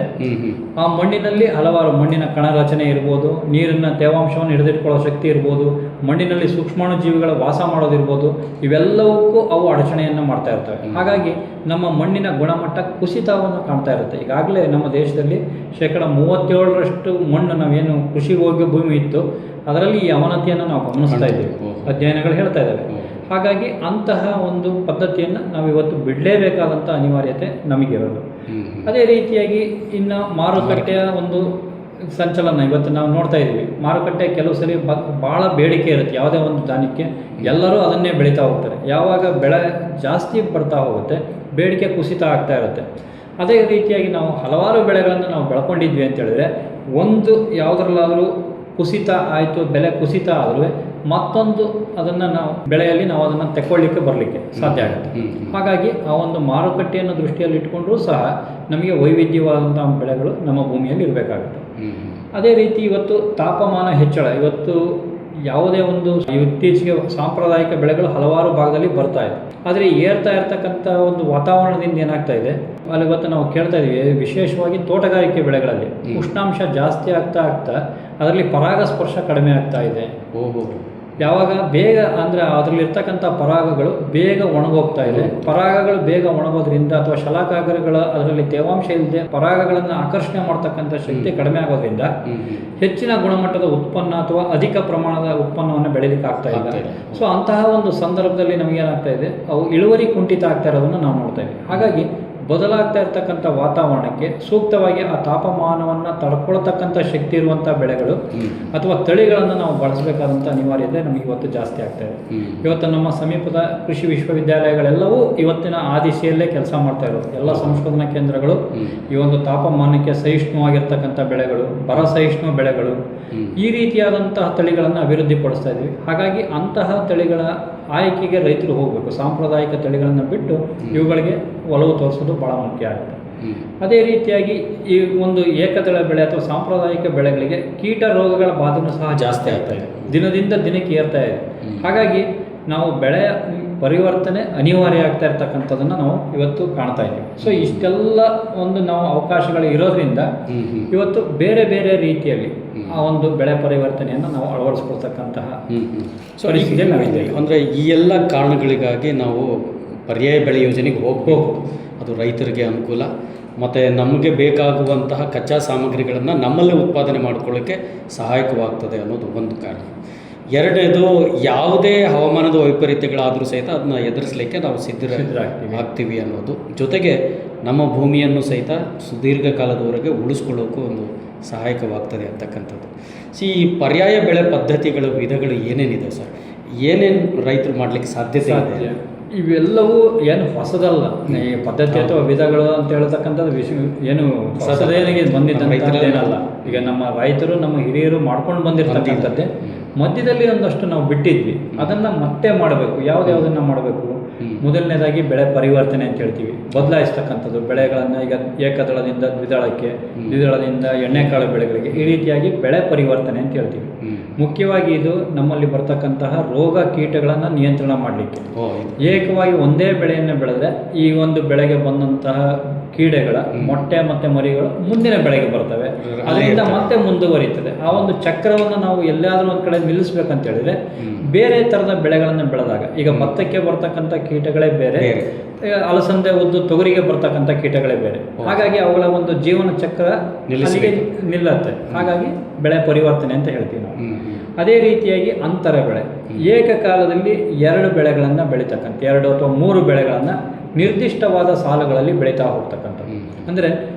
ಆ ಮಣ್ಣಿನಲ್ಲಿ ಹಲವಾರು ಮಣ್ಣಿನ ಕಣ ರಚನೆ ಇರ್ಬೋದು, ನೀರಿನ ತೇವಾಂಶವನ್ನು ಹಿಡಿದಿಟ್ಕೊಳ್ಳೋ ಶಕ್ತಿ ಇರ್ಬೋದು, ಮಣ್ಣಿನಲ್ಲಿ ಸೂಕ್ಷ್ಮಾಣುಜೀವಿಗಳ ವಾಸ ಮಾಡೋದಿರ್ಬೋದು, ಇವೆಲ್ಲವಕ್ಕೂ ಅವು ಅಡಚಣೆಯನ್ನು ಮಾಡ್ತಾ ಇರ್ತವೆ. ಹಾಗಾಗಿ ನಮ್ಮ ಮಣ್ಣಿನ ಗುಣಮಟ್ಟ ಕುಸಿತವನ್ನು ಕಾಣ್ತಾ ಇರುತ್ತೆ. ಈಗಾಗಲೇ ನಮ್ಮ ದೇಶದಲ್ಲಿ 37% ಮಣ್ಣು, ನಾವೇನು ಕೃಷಿಯೋಗ್ಯ ಭೂಮಿ ಇತ್ತು ಅದರಲ್ಲಿ ಈ ಅವನತಿಯನ್ನು ನಾವು ಗಮನಿಸ್ತಾ ಇದ್ದೀವಿ, ಅಧ್ಯಯನಗಳು ಹೇಳ್ತಾ ಇದ್ದಾವೆ. ಹಾಗಾಗಿ ಅಂತಹ ಒಂದು ಪದ್ಧತಿಯನ್ನು ನಾವು ಇವತ್ತು ಬಿಡಲೇಬೇಕಾದಂಥ ಅನಿವಾರ್ಯತೆ ನಮಗಿರೋದು. ಅದೇ ರೀತಿಯಾಗಿ ಇನ್ನು ಮಾರುಕಟ್ಟೆಯ ಒಂದು ಸಂಚಲನ ಇವತ್ತು ನಾವು ನೋಡ್ತಾ ಇದ್ದೀವಿ. ಮಾರುಕಟ್ಟೆ ಕೆಲವು ಸರಿ ಭಾಳ ಬೇಡಿಕೆ ಇರುತ್ತೆ ಯಾವುದೇ ಒಂದು ಧಾನ್ಯಕ್ಕೆ, ಎಲ್ಲರೂ ಅದನ್ನೇ ಬೆಳೀತಾ ಹೋಗ್ತಾರೆ. ಯಾವಾಗ ಬೆಳೆ ಜಾಸ್ತಿ ಬರ್ತಾ ಹೋಗುತ್ತೆ, ಬೇಡಿಕೆ ಕುಸಿತ ಆಗ್ತಾ ಇರುತ್ತೆ. ಅದೇ ರೀತಿಯಾಗಿ ನಾವು ಹಲವಾರು ಬೆಳೆಗಳನ್ನು ನಾವು ಬೆಳ್ಕೊಂಡಿದ್ವಿ ಅಂತ ಹೇಳಿದ್ರೆ, ಒಂದು ಯಾವುದರಲ್ಲಾದರೂ ಕುಸಿತ ಆಯಿತು, ಬೆಲೆ ಕುಸಿತ ಆದರೂ ಮತ್ತೊಂದು ಅದನ್ನು ನಾವು ಬೆಳೆಯಲ್ಲಿ ನಾವು ಅದನ್ನು ತೆಕ್ಕೊಳ್ಳಿಕ್ಕೆ ಬರಲಿಕ್ಕೆ ಸಾಧ್ಯ ಆಗುತ್ತೆ. ಹಾಗಾಗಿ ಆ ಒಂದು ಮಾರುಕಟ್ಟೆಯನ್ನು ದೃಷ್ಟಿಯಲ್ಲಿ ಇಟ್ಕೊಂಡ್ರೂ ಸಹ ನಮಗೆ ವೈವಿಧ್ಯವಾದಂಥ ಬೆಳೆಗಳು ನಮ್ಮ ಭೂಮಿಯಲ್ಲಿ ಇರಬೇಕಾಗುತ್ತೆ. ಅದೇ ರೀತಿ ಇವತ್ತು ತಾಪಮಾನ ಹೆಚ್ಚಳ, ಇವತ್ತು ಯಾವುದೇ ಒಂದು ಇತ್ತೀಚೆಗೆ ಸಾಂಪ್ರದಾಯಿಕ ಬೆಳೆಗಳು ಹಲವಾರು ಭಾಗದಲ್ಲಿ ಬರ್ತಾ ಇದೆ, ಆದರೆ ಏರ್ತಾ ಇರ್ತಕ್ಕಂಥ ಒಂದು ವಾತಾವರಣದಿಂದ ಏನಾಗ್ತಾ ಇದೆ, ಅಲ್ಲಿ ಇವತ್ತು ನಾವು ಕೇಳ್ತಾ ಇದ್ದೀವಿ, ವಿಶೇಷವಾಗಿ ತೋಟಗಾರಿಕೆ ಬೆಳೆಗಳಲ್ಲಿ ಉಷ್ಣಾಂಶ ಜಾಸ್ತಿ ಆಗ್ತಾ ಅದರಲ್ಲಿ ಪರಾಗಸ್ಪರ್ಶ ಕಡಿಮೆ ಆಗ್ತಾ ಇದೆ. ಯಾವಾಗ ಬೇಗ ಅಂದರೆ ಅದರಲ್ಲಿರ್ತಕ್ಕಂಥ ಪರಾಗಗಳು ಬೇಗ ಒಣಗೋಗ್ತಾ ಇದೆ. ಪರಾಗಗಳು ಬೇಗ ಒಣಗೋದ್ರಿಂದ ಅಥವಾ ಶಲಾಕಾಗ್ರಗಳ ಅದರಲ್ಲಿ ತೇವಾಂಶ ಇಲ್ಲದೆ ಪರಾಗಗಳನ್ನು ಆಕರ್ಷಣೆ ಮಾಡ್ತಕ್ಕಂಥ ಶಕ್ತಿ ಕಡಿಮೆ ಆಗೋದ್ರಿಂದ ಹೆಚ್ಚಿನ ಗುಣಮಟ್ಟದ ಉತ್ಪನ್ನ ಅಥವಾ ಅಧಿಕ ಪ್ರಮಾಣದ ಉತ್ಪನ್ನವನ್ನು ಬೆಳೀಲಿಕ್ಕೆ ಆಗ್ತಾ ಇಲ್ಲ. ಸೊ ಅಂತಹ ಒಂದು ಸಂದರ್ಭದಲ್ಲಿ ನಮಗೇನಾಗ್ತಾ ಇದೆ, ಅವು ಇಳುವರಿ ಕುಂಠಿತ ಆಗ್ತಾ ಇರೋದನ್ನು ನಾವು ನೋಡ್ತಾ ಇದ್ದೀವಿ. ಹಾಗಾಗಿ ಬದಲಾಗ್ತಾ ಇರ್ತಕ್ಕಂಥ ವಾತಾವರಣಕ್ಕೆ ಸೂಕ್ತವಾಗಿ ಆ ತಾಪಮಾನವನ್ನು ತಡ್ಕೊಳ್ತಕ್ಕಂಥ ಶಕ್ತಿ ಇರುವಂಥ ಬೆಳೆಗಳು ಅಥವಾ ತಳಿಗಳನ್ನು ನಾವು ಬಳಸಬೇಕಾದಂಥ ಅನಿವಾರ್ಯತೆ ನಮಗೆ ಇವತ್ತು ಜಾಸ್ತಿ ಆಗ್ತಾ ಇದೆ. ಇವತ್ತು ನಮ್ಮ ಸಮೀಪದ ಕೃಷಿ ವಿಶ್ವವಿದ್ಯಾಲಯಗಳೆಲ್ಲವೂ ಇವತ್ತಿನ ಆ ದಿಶೆಯಲ್ಲೇ ಕೆಲಸ ಮಾಡ್ತಾ ಇರೋದು. ಎಲ್ಲ ಸಂಶೋಧನಾ ಕೇಂದ್ರಗಳು ಈ ಒಂದು ತಾಪಮಾನಕ್ಕೆ ಸಹಿಷ್ಣುವಾಗಿರ್ತಕ್ಕಂಥ ಬೆಳೆಗಳು, ಬರ ಸಹಿಷ್ಣು ಬೆಳೆಗಳು, ಈ ರೀತಿಯಾದಂತಹ ತಳಿಗಳನ್ನು ಅಭಿವೃದ್ಧಿಪಡಿಸ್ತಾ ಇದ್ವಿ. ಹಾಗಾಗಿ ಅಂತಹ ತಳಿಗಳ ಆಯ್ಕೆಗೆ ರೈತರು ಹೋಗಬೇಕು. ಸಾಂಪ್ರದಾಯಿಕ ತಳಿಗಳನ್ನು ಬಿಟ್ಟು ಇವುಗಳಿಗೆ ಒಲವು ತೋರಿಸೋದು ಭಾಳ ಮುಖ್ಯ ಆಗುತ್ತೆ. ಅದೇ ರೀತಿಯಾಗಿ ಈ ಒಂದು ಏಕದಳ ಬೆಳೆ ಅಥವಾ ಸಾಂಪ್ರದಾಯಿಕ ಬೆಳೆಗಳಿಗೆ ಕೀಟ ರೋಗಗಳ ಬಾಧೆನೂ ಸಹ ಜಾಸ್ತಿ ಆಗ್ತಾ ಇದೆ, ದಿನದಿಂದ ದಿನಕ್ಕೆ ಏರ್ತಾ ಇದೆ. ಹಾಗಾಗಿ ನಾವು ಬೆಳೆಯ ಪರಿವರ್ತನೆ ಅನಿವಾರ್ಯ ಆಗ್ತಾ ಇರ್ತಕ್ಕಂಥದ್ದನ್ನು ನಾವು ಇವತ್ತು ಕಾಣ್ತಾ ಇದ್ದೀವಿ. ಸೊ ಇಷ್ಟೆಲ್ಲ ಒಂದು ನಾವು ಅವಕಾಶಗಳು ಇರೋದ್ರಿಂದ ಇವತ್ತು ಬೇರೆ ಬೇರೆ ರೀತಿಯಲ್ಲಿ ಆ ಒಂದು ಬೆಳೆ ಪರಿವರ್ತನೆಯನ್ನು ನಾವು ಅಳವಡಿಸ್ಕೊಳ್ತಕ್ಕಂತಹ ಪರಿಸ್ಥಿತಿಯಲ್ಲಿ ನಾವಿದ್ದೇವೆ. ಅಂದರೆ ಈ ಎಲ್ಲ ಕಾರಣಗಳಿಗಾಗಿ ನಾವು ಪರ್ಯಾಯ ಬೆಳೆ ಯೋಜನೆಗೆ ಹೋಗಬೇಕು. ಅದು ರೈತರಿಗೆ ಅನುಕೂಲ, ಮತ್ತು ನಮಗೆ ಬೇಕಾಗುವಂತಹ ಕಚ್ಚಾ ಸಾಮಗ್ರಿಗಳನ್ನು ನಮ್ಮಲ್ಲೇ ಉತ್ಪಾದನೆ ಮಾಡಿಕೊಳ್ಳೋಕ್ಕೆ ಸಹಾಯಕವಾಗ್ತದೆ ಅನ್ನೋದು ಒಂದು ಕಾರಣ. ಎರಡನೇದು, ಯಾವುದೇ ಹವಾಮಾನದ ವೈಪರೀತ್ಯಗಳಾದರೂ ಸಹಿತ ಅದನ್ನ ಎದುರಿಸಲಿಕ್ಕೆ ನಾವು ಸಿದ್ಧರಾಗ್ತೀವಿ ಅನ್ನೋದು. ಜೊತೆಗೆ ನಮ್ಮ ಭೂಮಿಯನ್ನು ಸಹಿತ ಸುದೀರ್ಘ ಕಾಲದವರೆಗೆ ಉಳಿಸ್ಕೊಳ್ಳೋಕ್ಕೂ ಒಂದು ಸಹಾಯಕವಾಗ್ತದೆ ಅಂತಕ್ಕಂಥದ್ದು. ಈ ಪರ್ಯಾಯ ಬೆಳೆ ಪದ್ಧತಿಗಳು, ವಿಧಗಳು ಏನೇನಿದೆ ಸರ್? ಏನೇನು ರೈತರು ಮಾಡಲಿಕ್ಕೆ ಸಾಧ್ಯತೆ ಇದೆ? ಇವೆಲ್ಲವೂ ಏನು ಹೊಸದಲ್ಲ. ಈ ಪದ್ಧತಿ ಅಥವಾ ವಿಧಗಳು ಅಂತ ಹೇಳ್ತಕ್ಕಂಥದ್ದು ಏನು ಹೊಸದೇನಿಗೆ ಬಂದಿದ್ದಂಥದ್ದೇನಲ್ಲ. ಈಗ ನಮ್ಮ ರೈತರು, ನಮ್ಮ ಹಿರಿಯರು ಮಾಡ್ಕೊಂಡು ಬಂದಿರ್ತಕ್ಕಂಥದ್ದೇ. ಮಧ್ಯದಲ್ಲಿ ಒಂದಷ್ಟು ನಾವು ಬಿಟ್ಟಿದ್ವಿ, ಅದನ್ನು ಮತ್ತೆ ಮಾಡಬೇಕು. ಯಾವುದ್ಯಾವುದನ್ನು ಮಾಡಬೇಕು? ಮೊದಲನೇದಾಗಿ ಬೆಳೆ ಪರಿವರ್ತನೆ ಅಂತ ಹೇಳ್ತೀವಿ, ಬದಲಾಯಿಸ್ತಕ್ಕಂಥದ್ದು ಬೆಳೆಗಳನ್ನು. ಈಗ ಏಕದಳದಿಂದ ದ್ವಿದಳಕ್ಕೆ, ದ್ವಿದಳದಿಂದ ಎಣ್ಣೆಕಾಳು ಬೆಳೆಗಳಿಗೆ, ಈ ರೀತಿಯಾಗಿ ಬೆಳೆ ಪರಿವರ್ತನೆ ಅಂತ ಹೇಳ್ತೀವಿ. ಮುಖ್ಯವಾಗಿ ಇದು ನಮ್ಮಲ್ಲಿ ಬರ್ತಕ್ಕಂತಹ ರೋಗ ಕೀಟಗಳನ್ನು ನಿಯಂತ್ರಣ ಮಾಡಲಿಕ್ಕೆ. ಏಕವಾಗಿ ಒಂದೇ ಬೆಳೆಯನ್ನು ಬೆಳೆದ್ರೆ ಈ ಒಂದು ಬೆಳೆಗೆ ಬಂದಂತಹ ಕೀಡೆಗಳ ಮೊಟ್ಟೆ ಮತ್ತು ಮರಿಗಳು ಮುಂದಿನ ಬೆಳೆಗೆ ಬರ್ತವೆ, ಅದರಿಂದ ಮತ್ತೆ ಮುಂದುವರಿತದೆ. ಆ ಒಂದು ಚಕ್ರವನ್ನು ನಾವು ಎಲ್ಲಾದರೂ ಒಂದು ಕಡೆ ನಿಲ್ಲಿಸ್ಬೇಕಂತ ಹೇಳಿದ್ರೆ ಬೇರೆ ಥರದ ಬೆಳೆಗಳನ್ನು ಬೆಳೆದಾಗ, ಈಗ ಭತ್ತಕ್ಕೆ ಬರ್ತಕ್ಕಂಥ ಕೀಟಗಳೇ ಬೇರೆ, ಅಲಸಂದೆ, ಉದ್ದು, ತೊಗರಿಗೆ ಬರ್ತಕ್ಕಂಥ ಕೀಟಗಳೇ ಬೇರೆ. ಹಾಗಾಗಿ ಅವುಗಳ ಒಂದು ಜೀವನ ಚಕ್ರ ಅಲ್ಲಿಗೆ ನಿಲ್ಲುತ್ತೆ. ಹಾಗಾಗಿ ಬೆಳೆ ಪರಿವರ್ತನೆ ಅಂತ ಹೇಳ್ತೀವಿ ನಾವು. ಅದೇ ರೀತಿಯಾಗಿ ಅಂತರ ಬೆಳೆ, ಏಕಕಾಲದಲ್ಲಿ 2 ಬೆಳೆಗಳನ್ನು ಬೆಳೀತಕ್ಕಂಥ, 2 ಅಥವಾ 3 ಬೆಳೆಗಳನ್ನು ನಿರ್ದಿಷ್ಟವಾದ ಸಾಲುಗಳಲ್ಲಿ ಬೆಳೀತಾ ಹೋಗ್ತಕ್ಕಂಥದ್ದು. ಅಂದರೆ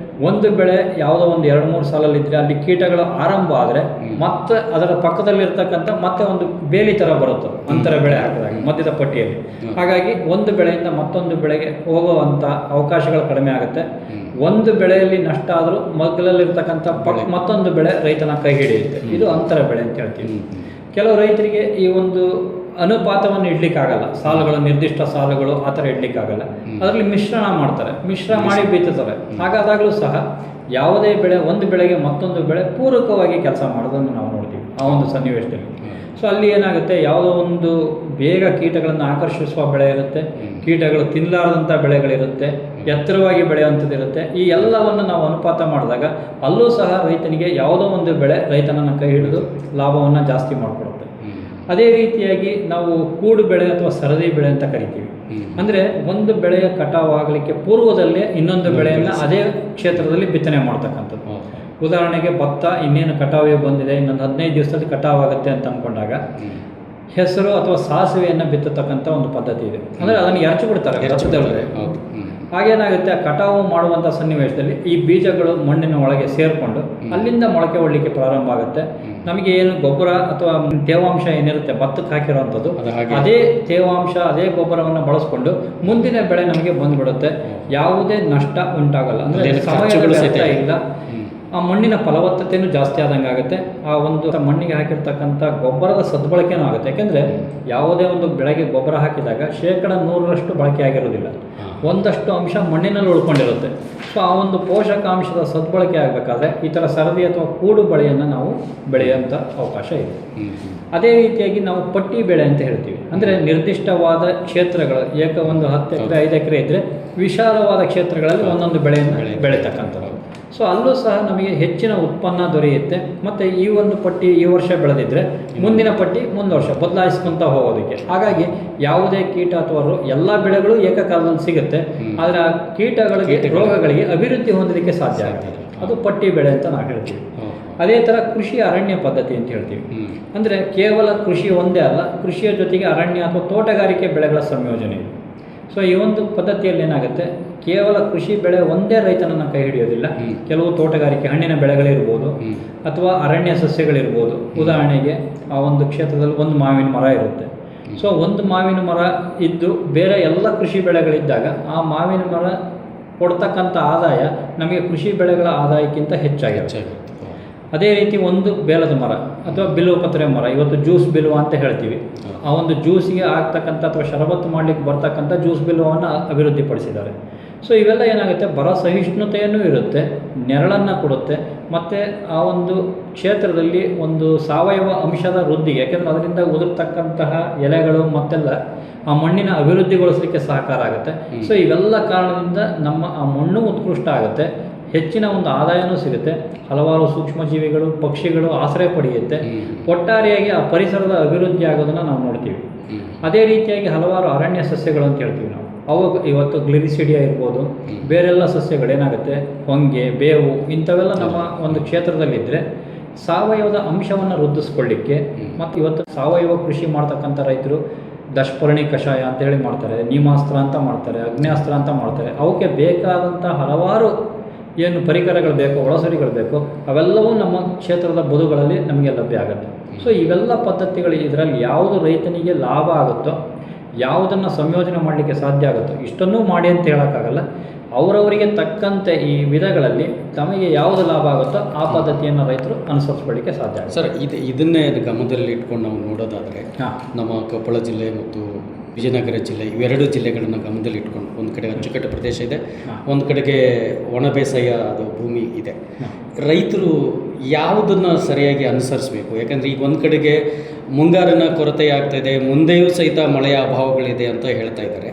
ಒಂದು ಬೆಳೆ ಯಾವುದೋ ಒಂದು 2-3 ಸಾಲಲ್ಲಿದ್ದರೆ ಅಲ್ಲಿ ಕೀಟಗಳು ಆರಂಭ ಆದರೆ ಮತ್ತೆ ಅದರ ಪಕ್ಕದಲ್ಲಿರ್ತಕ್ಕಂಥ ಮತ್ತೆ ಒಂದು ಬೇಲಿ ಥರ ಬರುತ್ತೆ ಅಂತರ ಬೆಳೆ ಹಾಕಿದಾಗ ಮಧ್ಯದ ಪಟ್ಟಿಯಲ್ಲಿ. ಹಾಗಾಗಿ ಒಂದು ಬೆಳೆಯಿಂದ ಮತ್ತೊಂದು ಬೆಳೆಗೆ ಹೋಗುವಂಥ ಅವಕಾಶಗಳು ಕಡಿಮೆ ಆಗುತ್ತೆ. ಒಂದು ಬೆಳೆಯಲ್ಲಿ ನಷ್ಟ ಆದರೂ ಮಗ್ಗಲಲ್ಲಿರ್ತಕ್ಕಂಥ ಮತ್ತೊಂದು ಬೆಳೆ ರೈತನ ಕೈ ಹಿಡಿಯುತ್ತೆ. ಇದು ಅಂತರ ಬೆಳೆ ಅಂತ ಹೇಳ್ತೀವಿ. ಕೆಲವು ರೈತರಿಗೆ ಈ ಒಂದು ಅನುಪಾತವನ್ನು ಇಡ್ಲಿಕ್ಕಾಗಲ್ಲ, ಸಾಲುಗಳು, ನಿರ್ದಿಷ್ಟ ಸಾಲುಗಳು ಆ ಥರ ಇಡ್ಲಿಕ್ಕಾಗಲ್ಲ. ಅದರಲ್ಲಿ ಮಿಶ್ರಣ ಮಾಡ್ತಾರೆ, ಮಿಶ್ರ ಮಾಡಿ ಬೀಳ್ತಾರೆ. ಹಾಗಾದಾಗಲೂ ಸಹ ಯಾವುದೇ ಬೆಳೆ, ಒಂದು ಬೆಳೆಗೆ ಮತ್ತೊಂದು ಬೆಳೆ ಪೂರಕವಾಗಿ ಕೆಲಸ ಮಾಡೋದನ್ನು ನಾವು ನೋಡ್ತೀವಿ ಆ ಒಂದು ಸನ್ನಿವೇಶದಲ್ಲಿ. ಸೊ ಅಲ್ಲಿ ಏನಾಗುತ್ತೆ, ಯಾವುದೋ ಒಂದು ಬೇಗ ಕೀಟಗಳನ್ನು ಆಕರ್ಷಿಸುವ ಬೆಳೆ ಇರುತ್ತೆ, ಕೀಟಗಳು ತಿನ್ನಲಾರದಂಥ ಬೆಳೆಗಳಿರುತ್ತೆ, ಎತ್ತರವಾಗಿ ಬೆಳೆಯುವಂಥದ್ದು ಇರುತ್ತೆ. ಈ ಎಲ್ಲವನ್ನು ನಾವು ಅನುಪಾತ ಮಾಡಿದಾಗ ಅಲ್ಲೂ ಸಹ ರೈತನಿಗೆ ಯಾವುದೋ ಒಂದು ಬೆಳೆ ರೈತನನ್ನು ಕೈ ಹಿಡಿದು ಲಾಭವನ್ನು ಜಾಸ್ತಿ ಮಾಡಿಕೊಡುತ್ತೆ. ಅದೇ ರೀತಿಯಾಗಿ ನಾವು ಕೂಡು ಬೆಳೆ ಅಥವಾ ಸರದಿ ಬೆಳೆ ಅಂತ ಕರಿತೀವಿ. ಅಂದರೆ ಒಂದು ಬೆಳೆಯ ಕಟಾವು ಆಗಲಿಕ್ಕೆ ಪೂರ್ವದಲ್ಲೇ ಇನ್ನೊಂದು ಬೆಳೆಯನ್ನು ಅದೇ ಕ್ಷೇತ್ರದಲ್ಲಿ ಬಿತ್ತನೆ ಮಾಡ್ತಕ್ಕಂಥದ್ದು. ಉದಾಹರಣೆಗೆ ಭತ್ತ ಇನ್ನೇನು ಕಟಾವಿಗೆ ಬಂದಿದೆ, ಇನ್ನೊಂದು 15 ದಿವಸದಲ್ಲಿ ಕಟಾವಾಗುತ್ತೆ ಅಂತ ಅಂದ್ಕೊಂಡಾಗ ಹೆಸರು ಅಥವಾ ಸಾಸಿವೆಯನ್ನು ಬಿತ್ತತಕ್ಕಂಥ ಒಂದು ಪದ್ಧತಿ ಇದೆ. ಅಂದರೆ ಅದನ್ನು ಎರಚಿ ಬಿಡ್ತಾರೆ. ಹಾಗೇನಾಗುತ್ತೆ, ಆ ಕಟಾವು ಮಾಡುವಂಥ ಸನ್ನಿವೇಶದಲ್ಲಿ ಈ ಬೀಜಗಳು ಮಣ್ಣಿನ ಒಳಗೆ ಸೇರಿಕೊಂಡು ಅಲ್ಲಿಂದ ಮೊಳಕೆ ಒಳ್ಳಿಕ್ಕೆ ಪ್ರಾರಂಭ ಆಗುತ್ತೆ. ನಮಗೆ ಏನು ಗೊಬ್ಬರ ಅಥವಾ ತೇವಾಂಶ ಏನಿರುತ್ತೆ ಭತ್ತಕ್ಕೆ ಹಾಕಿರೋವಂಥದ್ದು, ಅದೇ ತೇವಾಂಶ, ಅದೇ ಗೊಬ್ಬರವನ್ನು ಬಳಸ್ಕೊಂಡು ಮುಂದಿನ ಬೆಳೆ ನಮಗೆ ಬಂದ್ಬಿಡುತ್ತೆ. ಯಾವುದೇ ನಷ್ಟ ಉಂಟಾಗಲ್ಲ. ಅಂದರೆ ಸಮಯದ ವ್ಯರ್ಥ ಇಲ್ಲ. ಆ ಮಣ್ಣಿನ ಫಲವತ್ತತೆಯೂ ಜಾಸ್ತಿ ಆದಂಗೆ ಆಗುತ್ತೆ. ಆ ಒಂದು ಮಣ್ಣಿಗೆ ಹಾಕಿರ್ತಕ್ಕಂಥ ಗೊಬ್ಬರದ ಸದ್ಬಳಕೆನೂ ಆಗುತ್ತೆ. ಯಾಕೆಂದರೆ ಯಾವುದೇ ಒಂದು ಬೆಳೆಗೆ ಗೊಬ್ಬರ ಹಾಕಿದಾಗ 100% ಬಳಕೆ ಆಗಿರೋದಿಲ್ಲ, ಒಂದಷ್ಟು ಅಂಶ ಮಣ್ಣಿನಲ್ಲಿ ಉಳ್ಕೊಂಡಿರುತ್ತೆ. ಸೊ ಆ ಒಂದು ಪೋಷಕಾಂಶದ ಸದ್ಬಳಕೆ ಆಗಬೇಕಾದ್ರೆ ಈ ಥರ ಸರದಿ ಅಥವಾ ಕೂಡು ಬೆಳೆಯನ್ನು ನಾವು ಬೆಳೆಯುವಂಥ ಅವಕಾಶ ಇದೆ. ಅದೇ ರೀತಿಯಾಗಿ ನಾವು ಪಟ್ಟಿ ಬೆಳೆ ಅಂತ ಹೇಳ್ತೀವಿ. ಅಂದರೆ ನಿರ್ದಿಷ್ಟವಾದ ಕ್ಷೇತ್ರಗಳು, ಒಂದು 10 ಎಕರೆ 5 ಎಕರೆ ಇದ್ದರೆ ವಿಶಾಲವಾದ ಕ್ಷೇತ್ರಗಳಲ್ಲಿ ಒಂದೊಂದು ಬೆಳೆಯನ್ನು ಬೆಳೀತಕ್ಕಂಥದ್ದು. ಸೊ ಅಲ್ಲೂ ಸಹ ನಮಗೆ ಹೆಚ್ಚಿನ ಉತ್ಪನ್ನ ದೊರೆಯುತ್ತೆ. ಮತ್ತು ಈ ಒಂದು ಪಟ್ಟಿ ಈ ವರ್ಷ ಬೆಳೆದಿದ್ದರೆ ಮುಂದಿನ ಪಟ್ಟಿ ಮುಂದೆ ವರ್ಷ ಬದಲಾಯಿಸ್ಕೊತ ಹೋಗೋದಕ್ಕೆ. ಹಾಗಾಗಿ ಯಾವುದೇ ಕೀಟ ಅಥವಾ ಎಲ್ಲ ಬೆಳೆಗಳು ಏಕಕಾಲದಲ್ಲಿ ಸಿಗುತ್ತೆ, ಆದರೆ ಆ ಕೀಟಗಳಿಗೆ, ರೋಗಗಳಿಗೆ ಅಭಿವೃದ್ಧಿ ಹೊಂದಲಿಕ್ಕೆ ಸಾಧ್ಯ ಆಗುತ್ತೆ. ಅದು ಪಟ್ಟಿ ಬೆಳೆ ಅಂತ ನಾವು ಹೇಳ್ತೀವಿ. ಅದೇ ಥರ ಕೃಷಿ ಅರಣ್ಯ ಪದ್ಧತಿ ಅಂತ ಹೇಳ್ತೀವಿ. ಅಂದರೆ ಕೇವಲ ಕೃಷಿ ಒಂದೇ ಅಲ್ಲ, ಕೃಷಿಯ ಜೊತೆಗೆ ಅರಣ್ಯ ಅಥವಾ ತೋಟಗಾರಿಕೆ ಬೆಳೆಗಳ ಸಂಯೋಜನೆ ಇದೆ. ಸೊ ಈ ಒಂದು ಪದ್ಧತಿಯಲ್ಲಿ ಏನಾಗುತ್ತೆ, ಕೇವಲ ಕೃಷಿ ಬೆಳೆ ಒಂದೇ ರೈತನನ್ನು ಕೈ ಹಿಡಿಯೋದಿಲ್ಲ. ಕೆಲವು ತೋಟಗಾರಿಕೆ ಹಣ್ಣಿನ ಬೆಳೆಗಳಿರ್ಬೋದು ಅಥವಾ ಅರಣ್ಯ ಸಸ್ಯಗಳಿರ್ಬೋದು. ಉದಾಹರಣೆಗೆ ಆ ಒಂದು ಕ್ಷೇತ್ರದಲ್ಲಿ ಒಂದು ಮಾವಿನ ಮರ ಇರುತ್ತೆ. ಸೊ ಒಂದು ಮಾವಿನ ಮರ ಇದ್ದು ಬೇರೆ ಎಲ್ಲ ಕೃಷಿ ಬೆಳೆಗಳಿದ್ದಾಗ ಆ ಮಾವಿನ ಮರ ಕೊಡ್ತಕ್ಕಂಥ ಆದಾಯ ನಮಗೆ ಕೃಷಿ ಬೆಳೆಗಳ ಆದಾಯಕ್ಕಿಂತ ಹೆಚ್ಚಾಗಿರುತ್ತೆ. ಅದೇ ರೀತಿ ಒಂದು ಬೇಲದ ಮರ ಅಥವಾ ಬಿಲ್ವಪತ್ರೆ ಮರ, ಇವತ್ತು ಜ್ಯೂಸ್ ಬಿಲ್ವ ಅಂತ ಹೇಳ್ತೀವಿ. ಆ ಒಂದು ಜ್ಯೂಸಿಗೆ ಆಗ್ತಕ್ಕಂಥ ಅಥವಾ ಶರಬತ್ತು ಮಾಡಲಿಕ್ಕೆ ಬರ್ತಕ್ಕಂಥ ಜ್ಯೂಸ್ ಬಿಲ್ವವನ್ನು ಅಭಿವೃದ್ಧಿಪಡಿಸಿದ್ದಾರೆ. ಸೊ ಇವೆಲ್ಲ ಏನಾಗುತ್ತೆ, ಬರ ಸಹಿಷ್ಣುತೆಯೂ ಇರುತ್ತೆ, ನೆರಳನ್ನು ಕೊಡುತ್ತೆ, ಮತ್ತು ಆ ಒಂದು ಕ್ಷೇತ್ರದಲ್ಲಿ ಒಂದು ಸಾವಯವ ಅಂಶದ ವೃದ್ಧಿಗೆ, ಯಾಕೆಂದರೆ ಅದರಿಂದ ಉದುರ್ತಕ್ಕಂತಹ ಎಲೆಗಳು ಮತ್ತೆಲ್ಲ ಆ ಮಣ್ಣಿನ ಅಭಿವೃದ್ಧಿಗೊಳಿಸಲಿಕ್ಕೆ ಸಹಕಾರ ಆಗುತ್ತೆ. ಸೊ ಇವೆಲ್ಲ ಕಾರಣದಿಂದ ನಮ್ಮ ಆ ಮಣ್ಣು ಉತ್ಕೃಷ್ಟ ಆಗುತ್ತೆ, ಹೆಚ್ಚಿನ ಒಂದು ಆದಾಯನೂ ಸಿಗುತ್ತೆ, ಹಲವಾರು ಸೂಕ್ಷ್ಮಜೀವಿಗಳು, ಪಕ್ಷಿಗಳು ಆಶ್ರಯ ಪಡೆಯುತ್ತೆ. ಒಟ್ಟಾರೆಯಾಗಿ ಆ ಪರಿಸರದ ಅಭಿವೃದ್ಧಿ ಆಗೋದನ್ನು ನಾವು ನೋಡ್ತೀವಿ. ಅದೇ ರೀತಿಯಾಗಿ ಹಲವಾರು ಅರಣ್ಯ ಸಸ್ಯಗಳು ಅಂತ ಹೇಳ್ತೀವಿ ನಾವು. ಅವಾಗ ಇವತ್ತು ಗ್ಲಿರಿಸಿಡಿಯಾ ಇರ್ಬೋದು, ಬೇರೆಲ್ಲ ಸಸ್ಯಗಳೇನಾಗುತ್ತೆ, ಹೊಂಗೆ, ಬೇವು ಇಂಥವೆಲ್ಲ ನಮ್ಮ ಒಂದು ಕ್ಷೇತ್ರದಲ್ಲಿದ್ದರೆ ಸಾವಯವದ ಅಂಶವನ್ನು ವೃದ್ಧಿಸ್ಕೊಳ್ಳಿಕ್ಕೆ, ಮತ್ತು ಇವತ್ತು ಸಾವಯವ ಕೃಷಿ ಮಾಡ್ತಕ್ಕಂಥ ರೈತರು ದಶಪರ್ಣಿ ಕಷಾಯ ಅಂತೇಳಿ ಮಾಡ್ತಾರೆ, ನೀಮಾಸ್ತ್ರ ಅಂತ ಮಾಡ್ತಾರೆ, ಅಗ್ನ್ಯಾಸ್ತ್ರ ಅಂತ ಮಾಡ್ತಾರೆ. ಅವಕ್ಕೆ ಬೇಕಾದಂಥ ಹಲವಾರು ಏನು ಪರಿಕರಗಳು ಬೇಕೋ, ಒಳಸರಿಗಳು ಬೇಕೋ, ಅವೆಲ್ಲವೂ ನಮ್ಮ ಕ್ಷೇತ್ರದ ಬದುಗಳಲ್ಲಿ ನಮಗೆ ಲಭ್ಯ ಆಗುತ್ತೆ. ಸೊ ಇವೆಲ್ಲ ಪದ್ಧತಿಗಳು ಇದರಲ್ಲಿ ಯಾವುದು ರೈತನಿಗೆ ಲಾಭ ಆಗುತ್ತೋ, ಯಾವುದನ್ನು ಸಂಯೋಜನೆ ಮಾಡಲಿಕ್ಕೆ ಸಾಧ್ಯ ಆಗುತ್ತೋ, ಇಷ್ಟನ್ನೂ ಮಾಡಿ ಅಂತ ಹೇಳೋಕ್ಕಾಗಲ್ಲ. ಅವರವರಿಗೆ ತಕ್ಕಂತೆ ಈ ವಿಧಗಳಲ್ಲಿ ತಮಗೆ ಯಾವುದು ಲಾಭ ಆಗುತ್ತೋ ಆ ಪದ್ಧತಿಯನ್ನು ರೈತರು ಅನುಸರಿಸ್ಕೊಳ್ಳಿಕ್ಕೆ ಸಾಧ್ಯ ಆಗುತ್ತೆ. ಸರ್, ಇದನ್ನೇ ಗಮನದಲ್ಲಿ ಇಟ್ಕೊಂಡು ನಾವು ನೋಡೋದಾದರೆ ನಮ್ಮ ಕೊಪ್ಪಳ ಜಿಲ್ಲೆ ಮತ್ತು ವಿಜಯನಗರ ಜಿಲ್ಲೆ ಇವೆರಡು ಜಿಲ್ಲೆಗಳನ್ನು ಗಮನದಲ್ಲಿ ಇಟ್ಕೊಂಡು, ಒಂದು ಕಡೆ ಅಚ್ಚುಕಟ್ಟು ಪ್ರದೇಶ ಇದೆ, ಒಂದು ಕಡೆಗೆ ಒಣ ಬೇಸಾಯ ಅದು ಭೂಮಿ ಇದೆ. ರೈತರು ಯಾವುದನ್ನು ಸರಿಯಾಗಿ ಅನುಸರಿಸಬೇಕು? ಯಾಕಂದರೆ ಈಗ ಒಂದು ಕಡೆಗೆ ಮುಂಗಾರಿನ ಕೊರತೆ ಆಗ್ತಾಯಿದೆ, ಮುಂದೆಯೂ ಸಹಿತ ಮಳೆಯ ಅಭಾವಗಳಿದೆ ಅಂತ ಹೇಳ್ತಾ ಇದ್ದಾರೆ.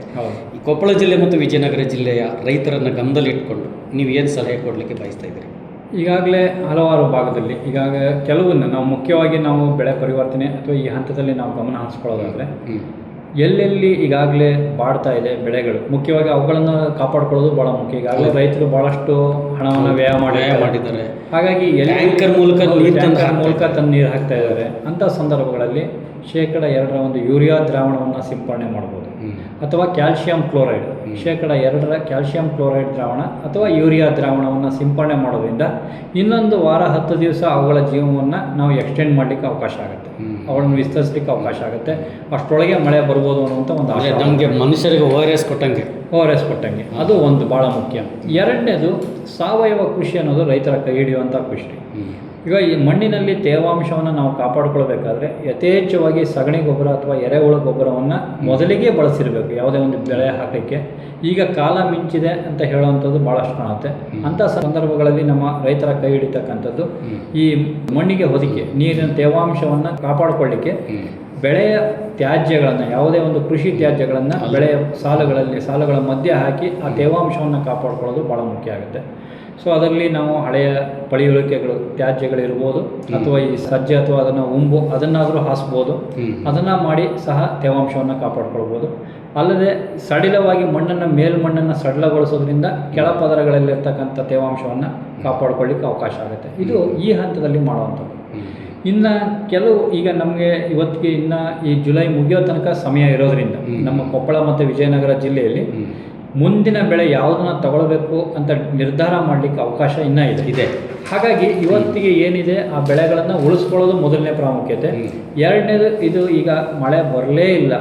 ಈ ಕೊಪ್ಪಳ ಜಿಲ್ಲೆ ಮತ್ತು ವಿಜಯನಗರ ಜಿಲ್ಲೆಯ ರೈತರನ್ನು ಗಮನದಲ್ಲಿ ಇಟ್ಕೊಂಡು ನೀವು ಏನು ಸಲಹೆ ಕೊಡಲಿಕ್ಕೆ ಬಯಸ್ತಾ ಇದ್ದೀರಿ? ಈಗಾಗಲೇ ಹಲವಾರು ಭಾಗದಲ್ಲಿ ಕೆಲವನ್ನ ನಾವು ಮುಖ್ಯವಾಗಿ ನಾವು ಬೆಳೆ ಪರಿವರ್ತನೆ ಅಥವಾ ಈ ಹಂತದಲ್ಲಿ ನಾವು ಗಮನ ಹರಿಸ್ಕೊಳ್ಳೋದಾದರೆ, ಎಲ್ಲೆಲ್ಲಿ ಈಗಾಗಲೇ ಬಾಡ್ತಾ ಇದೆ ಬೆಳೆಗಳು, ಮುಖ್ಯವಾಗಿ ಅವುಗಳನ್ನು ಕಾಪಾಡ್ಕೊಳ್ಳೋದು ಭಾಳ ಮುಖ್ಯ. ಈಗಾಗಲೇ ರೈತರು ಭಾಳಷ್ಟು ಹಣವನ್ನು ವ್ಯಯ ಮಾಡಿದ್ದಾರೆ. ಹಾಗಾಗಿ ಟ್ಯಾಂಕರ್ ಮೂಲಕ ತಂದು ನೀರು ಹಾಕ್ತಾ ಇದ್ದಾರೆ. ಅಂಥ ಸಂದರ್ಭಗಳಲ್ಲಿ 2% ಒಂದು ಯೂರಿಯಾ ದ್ರಾವಣವನ್ನು ಸಿಂಪಡಣೆ ಮಾಡ್ಬೋದು, ಅಥವಾ ಕ್ಯಾಲ್ಶಿಯಂ ಕ್ಲೋರೈಡ್ 2% ಕ್ಯಾಲ್ಶಿಯಂ ಕ್ಲೋರೈಡ್ ದ್ರಾವಣ ಅಥವಾ ಯೂರಿಯಾ ದ್ರಾವಣವನ್ನು ಸಿಂಪಡಣೆ ಮಾಡೋದ್ರಿಂದ ಇನ್ನೊಂದು ವಾರ 10 ದಿವಸ ಅವುಗಳ ಜೀವನವನ್ನು ನಾವು ಎಕ್ಸ್ಟೆಂಡ್ ಮಾಡಲಿಕ್ಕೆ ಅವಕಾಶ ಆಗುತ್ತೆ, ಅವುಗಳನ್ನು ವಿಸ್ತರಿಸಲಿಕ್ಕೆ ಅವಕಾಶ ಆಗುತ್ತೆ. ಅಷ್ಟರೊಳಗೆ ಮಳೆ ಬರ್ಬೋದು ಅನ್ನುವಂಥ ಒಂದು ಆಶೆ ನಮಗೆ ಮನುಷ್ಯರಿಗೆ ಓ ಆರ್ ಎಸ್ ಕೊಟ್ಟಂಗೆ ಅದು ಒಂದು ಭಾಳ ಮುಖ್ಯ. ಎರಡನೇದು, ಸಾವಯವ ಕೃಷಿ ಅನ್ನೋದು ರೈತರ ಕೈ ಹಿಡಿಯುವಂಥ ಕೃಷಿ. ಈಗ ಈ ಮಣ್ಣಿನಲ್ಲಿ ತೇವಾಂಶವನ್ನು ನಾವು ಕಾಪಾಡ್ಕೊಳ್ಬೇಕಾದ್ರೆ ಯಥೇಚ್ಛವಾಗಿ ಸಗಣಿ ಗೊಬ್ಬರ ಅಥವಾ ಎರೆಹುಳ ಗೊಬ್ಬರವನ್ನು ಮೊದಲಿಗೆ ಬಳಸಿರಬೇಕು ಯಾವುದೇ ಒಂದು ಬೆಳೆ ಹಾಕಲಿಕ್ಕೆ. ಈಗ ಕಾಲ ಮಿಂಚಿದೆ ಅಂತ ಹೇಳುವಂಥದ್ದು ಭಾಳಷ್ಟು ಕಾಣುತ್ತೆ. ಅಂಥ ಸಂದರ್ಭಗಳಲ್ಲಿ ನಮ್ಮ ರೈತರ ಕೈ ಹಿಡಿತಕ್ಕಂಥದ್ದು ಈ ಮಣ್ಣಿಗೆ ಹೊದಿಕೆ, ನೀರಿನ ತೇವಾಂಶವನ್ನು ಕಾಪಾಡಿಕೊಳ್ಳಿಕ್ಕೆ ಬೆಳೆಯ ತ್ಯಾಜ್ಯಗಳನ್ನು, ಯಾವುದೇ ಒಂದು ಕೃಷಿ ತ್ಯಾಜ್ಯಗಳನ್ನು ಬೆಳೆಯ ಸಾಲುಗಳ ಮಧ್ಯೆ ಹಾಕಿ ಆ ತೇವಾಂಶವನ್ನು ಕಾಪಾಡ್ಕೊಳ್ಳೋದು ಭಾಳ ಮುಖ್ಯ ಆಗುತ್ತೆ. ಸೊ ಅದರಲ್ಲಿ ನಾವು ಹಳೆಯ ಪಳೆಯುಳಿಕೆಗಳು, ತ್ಯಾಜ್ಯಗಳಿರ್ಬೋದು, ಅಥವಾ ಈ ಸಜ್ಜೆ ಅಥವಾ ಅದನ್ನಾದರೂ ಹಾಸ್ಬೋದು. ಅದನ್ನು ಮಾಡಿ ಸಹ ತೇವಾಂಶವನ್ನು ಕಾಪಾಡ್ಕೊಳ್ಬೋದು. ಅಲ್ಲದೆ ಸಡಿಲವಾಗಿ ಮೇಲ್ಮಣ್ಣನ್ನು ಸಡಿಲಗೊಳಿಸೋದ್ರಿಂದ ಕೆಳಪದರಗಳಲ್ಲಿರ್ತಕ್ಕಂಥ ತೇವಾಂಶವನ್ನು ಕಾಪಾಡ್ಕೊಳ್ಳಿಕ್ಕೆ ಅವಕಾಶ ಆಗುತ್ತೆ. ಇದು ಈ ಹಂತದಲ್ಲಿ ಮಾಡುವಂಥದ್ದು. ಇನ್ನು ಈಗ ನಮಗೆ ಇವತ್ತಿಗೆ ಇನ್ನು ಈ ಜುಲೈ ಮುಗಿಯೋ ತನಕ ಸಮಯ ಇರೋದ್ರಿಂದ ನಮ್ಮ ಕೊಪ್ಪಳ ಮತ್ತು ವಿಜಯನಗರ ಜಿಲ್ಲೆಯಲ್ಲಿ ಮುಂದಿನ ಬೆಳೆ ಯಾವುದನ್ನು ತಗೊಳ್ಬೇಕು ಅಂತ ನಿರ್ಧಾರ ಮಾಡಲಿಕ್ಕೆ ಅವಕಾಶ ಇನ್ನೂ ಇದೆ. ಹಾಗಾಗಿ ಇವತ್ತಿಗೆ ಏನಿದೆ ಆ ಬೆಳೆಗಳನ್ನು ಉಳಿಸ್ಕೊಳ್ಳೋದು ಮೊದಲನೇ ಪ್ರಾಮುಖ್ಯತೆ. ಎರಡನೇದು, ಇದು ಈಗ ಮಳೆ ಬರಲೇ ಇಲ್ಲ,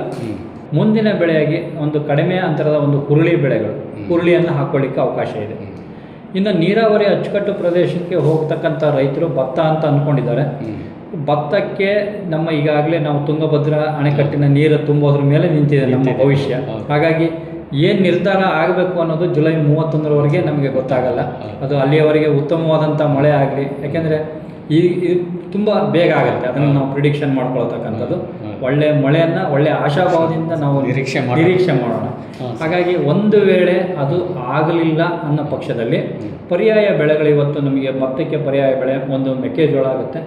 ಮುಂದಿನ ಬೆಳೆಯಾಗಿ ಒಂದು ಕಡಿಮೆ ಅಂತರದ ಒಂದು ಹುರುಳಿಯನ್ನು ಹಾಕ್ಕೊಳ್ಳಿಕ್ಕೆ ಅವಕಾಶ ಇದೆ. ಇನ್ನು ನೀರಾವರಿ ಅಚ್ಚುಕಟ್ಟು ಪ್ರದೇಶಕ್ಕೆ ಹೋಗ್ತಕ್ಕಂಥ ರೈತರು ಭತ್ತ ಅಂತ ಅಂದ್ಕೊಂಡಿದ್ದಾರೆ. ಭತ್ತಕ್ಕೆ ನಮ್ಮ ಈಗಾಗಲೇ ನಾವು ತುಂಗಭದ್ರಾ ಅಣೆಕಟ್ಟಿನ ನೀರು ತುಂಬೋದ್ರ ಮೇಲೆ ನಿಂತಿದೆ ನಮ್ಮ ಭವಿಷ್ಯ. ಹಾಗಾಗಿ ಏನು ನಿರ್ಧಾರ ಆಗಬೇಕು ಅನ್ನೋದು ಜುಲೈ 31ರವರೆಗೆ ನಮಗೆ ಗೊತ್ತಾಗಲ್ಲ. ಅದು ಅಲ್ಲಿಯವರೆಗೆ ಉತ್ತಮವಾದಂಥ ಮಳೆ ಆಗಲಿ, ಯಾಕೆಂದರೆ ಇದು ತುಂಬ ಬೇಗ ಆಗುತ್ತೆ, ಅದನ್ನು ನಾವು ಪ್ರಿಡಿಕ್ಷನ್ ಮಾಡ್ಕೊಳ್ತಕ್ಕಂಥದ್ದು. ಒಳ್ಳೆಯ ಮಳೆಯನ್ನು ಒಳ್ಳೆಯ ಆಶಾಭಾವದಿಂದ ನಾವು ನಿರೀಕ್ಷೆ ಮಾಡೋಣ. ಹಾಗಾಗಿ ಒಂದು ವೇಳೆ ಅದು ಆಗಲಿಲ್ಲ ಅನ್ನೋ ಪಕ್ಷದಲ್ಲಿ ಪರ್ಯಾಯ ಬೆಳೆಗಳು, ಇವತ್ತು ನಮಗೆ ಭತ್ತಕ್ಕೆ ಪರ್ಯಾಯ ಬೆಳೆ ಒಂದು ಮೆಕ್ಕೆಜೋಳ ಆಗುತ್ತೆ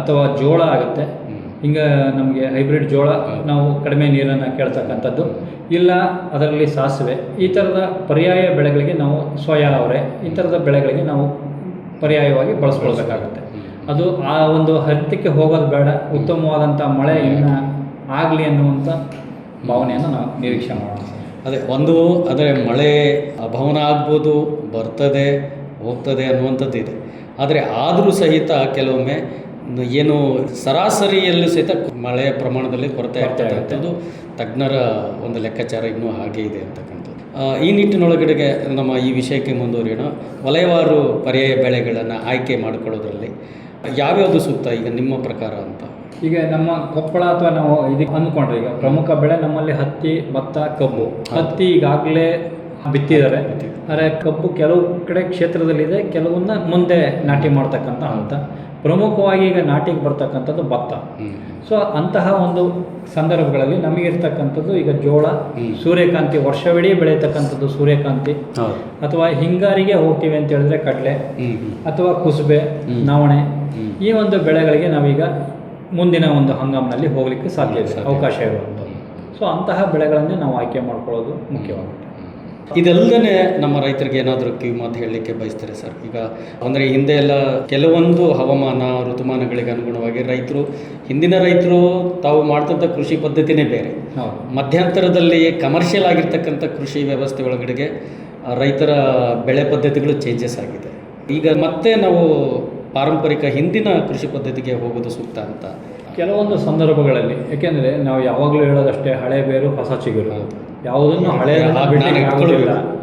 ಅಥವಾ ಜೋಳ ಆಗುತ್ತೆ. ಹಿಂಗೆ ನಮಗೆ ಹೈಬ್ರಿಡ್ ಜೋಳ ನಾವು ಕಡಿಮೆ ನೀರನ್ನು ಕೇಳ್ತಕ್ಕಂಥದ್ದು, ಇಲ್ಲ ಅದರಲ್ಲಿ ಸಾಸಿವೆ, ಈ ಥರದ ಪರ್ಯಾಯ ಬೆಳೆಗಳಿಗೆ ನಾವು ಸೋಯಾ ಅವರೆ, ಈ ಥರದ ಬೆಳೆಗಳಿಗೆ ನಾವು ಪರ್ಯಾಯವಾಗಿ ಬಳಸ್ಕೊಳ್ಬೇಕಾಗತ್ತೆ. ಅದು ಆ ಒಂದು ಹಂತಕ್ಕೆ ಹೋಗೋದು ಬೇಡ, ಉತ್ತಮವಾದಂಥ ಮಳೆ ಇನ್ನು ಆಗಲಿ ಅನ್ನುವಂಥ ಭಾವನೆಯನ್ನು ನಾವು ನಿರೀಕ್ಷೆ ಮಾಡೋಣ. ಆದರೆ ಮಳೆ ಅಭಾವನ ಆಗ್ಬೋದು, ಬರ್ತದೆ ಹೋಗ್ತದೆ ಅನ್ನುವಂಥದ್ದು ಇದೆ. ಆದರೆ ಆದರೂ ಸಹಿತ ಕೆಲವೊಮ್ಮೆ ಏನು ಸರಾಸರಿಯಲ್ಲೂ ಸಹಿತ ಮಳೆಯ ಪ್ರಮಾಣದಲ್ಲಿ ಕೊರತೆ ಆಗ್ತಕ್ಕಂಥದ್ದು ತಜ್ಞರ ಒಂದು ಲೆಕ್ಕಾಚಾರ ಇನ್ನೂ ಹಾಗೆ ಇದೆ ಅಂತಕ್ಕಂಥದ್ದು. ಈ ನಿಟ್ಟಿನೊಳಗಡೆಗೆ ನಮ್ಮ ಈ ವಿಷಯಕ್ಕೆ ಮುಂದುವರಿಯೋಣ. ವಲಯವಾರು ಪರ್ಯಾಯ ಬೆಳೆಗಳನ್ನು ಆಯ್ಕೆ ಮಾಡಿಕೊಳ್ಳೋದ್ರಲ್ಲಿ ಯಾವ್ಯಾವುದು ಸೂಕ್ತ ಈಗ ನಿಮ್ಮ ಪ್ರಕಾರ ಅಂತ? ಈಗ ನಮ್ಮ ಕೊಪ್ಪಳ ಅಥವಾ ನಾವು ಇದಕ್ಕೆ ಅಂದ್ಕೊಂಡ್ರೆ ಈಗ ಪ್ರಮುಖ ಬೆಳೆ ನಮ್ಮಲ್ಲಿ ಹತ್ತಿ, ಭತ್ತ, ಕಬ್ಬು. ಹತ್ತಿ ಈಗಾಗಲೇ ಬಿತ್ತಿದ್ದಾರೆ, ಆದರೆ ಕಬ್ಬು ಕೆಲವು ಕಡೆ ಕ್ಷೇತ್ರದಲ್ಲಿದೆ, ಕೆಲವನ್ನ ಮುಂದೆ ನಾಟಿ ಮಾಡ್ತಕ್ಕಂಥ ಹಂತ. ಪ್ರಮುಖವಾಗಿ ಈಗ ನಾಟಿಗೆ ಬರ್ತಕ್ಕಂಥದ್ದು ಭತ್ತ. ಸೊ ಅಂತಹ ಒಂದು ಸಂದರ್ಭಗಳಲ್ಲಿ ನಮಗಿರ್ತಕ್ಕಂಥದ್ದು ಈಗ ಜೋಳ, ಸೂರ್ಯಕಾಂತಿ, ವರ್ಷವಿಡೀ ಬೆಳೀತಕ್ಕಂಥದ್ದು ಸೂರ್ಯಕಾಂತಿ, ಅಥವಾ ಹಿಂಗಾರಿಗೆ ಹೋಗ್ತೀವಿ ಅಂತ ಹೇಳಿದ್ರೆ ಕಡಲೆ ಅಥವಾ ಕುಸುಬೆ, ನವಣೆ, ಈ ಒಂದು ಬೆಳೆಗಳಿಗೆ ನಾವೀಗ ಮುಂದಿನ ಒಂದು ಹಂಗಾಮಿನಲ್ಲಿ ಹೋಗಲಿಕ್ಕೆ ಸಾಧ್ಯ ಇದೆ, ಅವಕಾಶ ಇರುವಂಥದ್ದು. ಸೊ ಅಂತಹ ಬೆಳೆಗಳನ್ನೇ ನಾವು ಆಯ್ಕೆ ಮಾಡ್ಕೊಳ್ಳೋದು ಮುಖ್ಯವಾಗುತ್ತೆ. ಇದಲ್ಲದೆ ನಮ್ಮ ರೈತರಿಗೆ ಏನಾದರೂ ಕಿವಿ ಮಾತು ಹೇಳಲಿಕ್ಕೆ ಬಯಸ್ತಾರೆ ಸರ್? ಈಗ ಅಂದರೆ ಹಿಂದೆ ಎಲ್ಲ ಕೆಲವೊಂದು ಹವಾಮಾನ ಋತುಮಾನಗಳಿಗೆ ಅನುಗುಣವಾಗಿ ಹಿಂದಿನ ರೈತರು ತಾವು ಮಾಡ್ತಂಥ ಕೃಷಿ ಪದ್ಧತಿನೇ ಬೇರೆ. ಮಧ್ಯಂತರದಲ್ಲಿ ಕಮರ್ಷಿಯಲ್ ಆಗಿರ್ತಕ್ಕಂಥ ಕೃಷಿ ವ್ಯವಸ್ಥೆ ಒಳಗಡೆಗೆ ರೈತರ ಬೆಳೆ ಪದ್ಧತಿಗಳು ಚೇಂಜಸ್ ಆಗಿದೆ. ಈಗ ಮತ್ತೆ ನಾವು ಪಾರಂಪರಿಕ ಹಿಂದಿನ ಕೃಷಿ ಪದ್ಧತಿಗೆ ಹೋಗೋದು ಸೂಕ್ತ ಅಂತ ಕೆಲವೊಂದು ಸಂದರ್ಭಗಳಲ್ಲಿ, ಯಾಕೆಂದರೆ ನಾವು ಯಾವಾಗಲೂ ಹೇಳೋದಷ್ಟೇ ಹಳೆ ಬೇರು ಹೊಸ ಚಿಗುರು, ಯಾವುದನ್ನು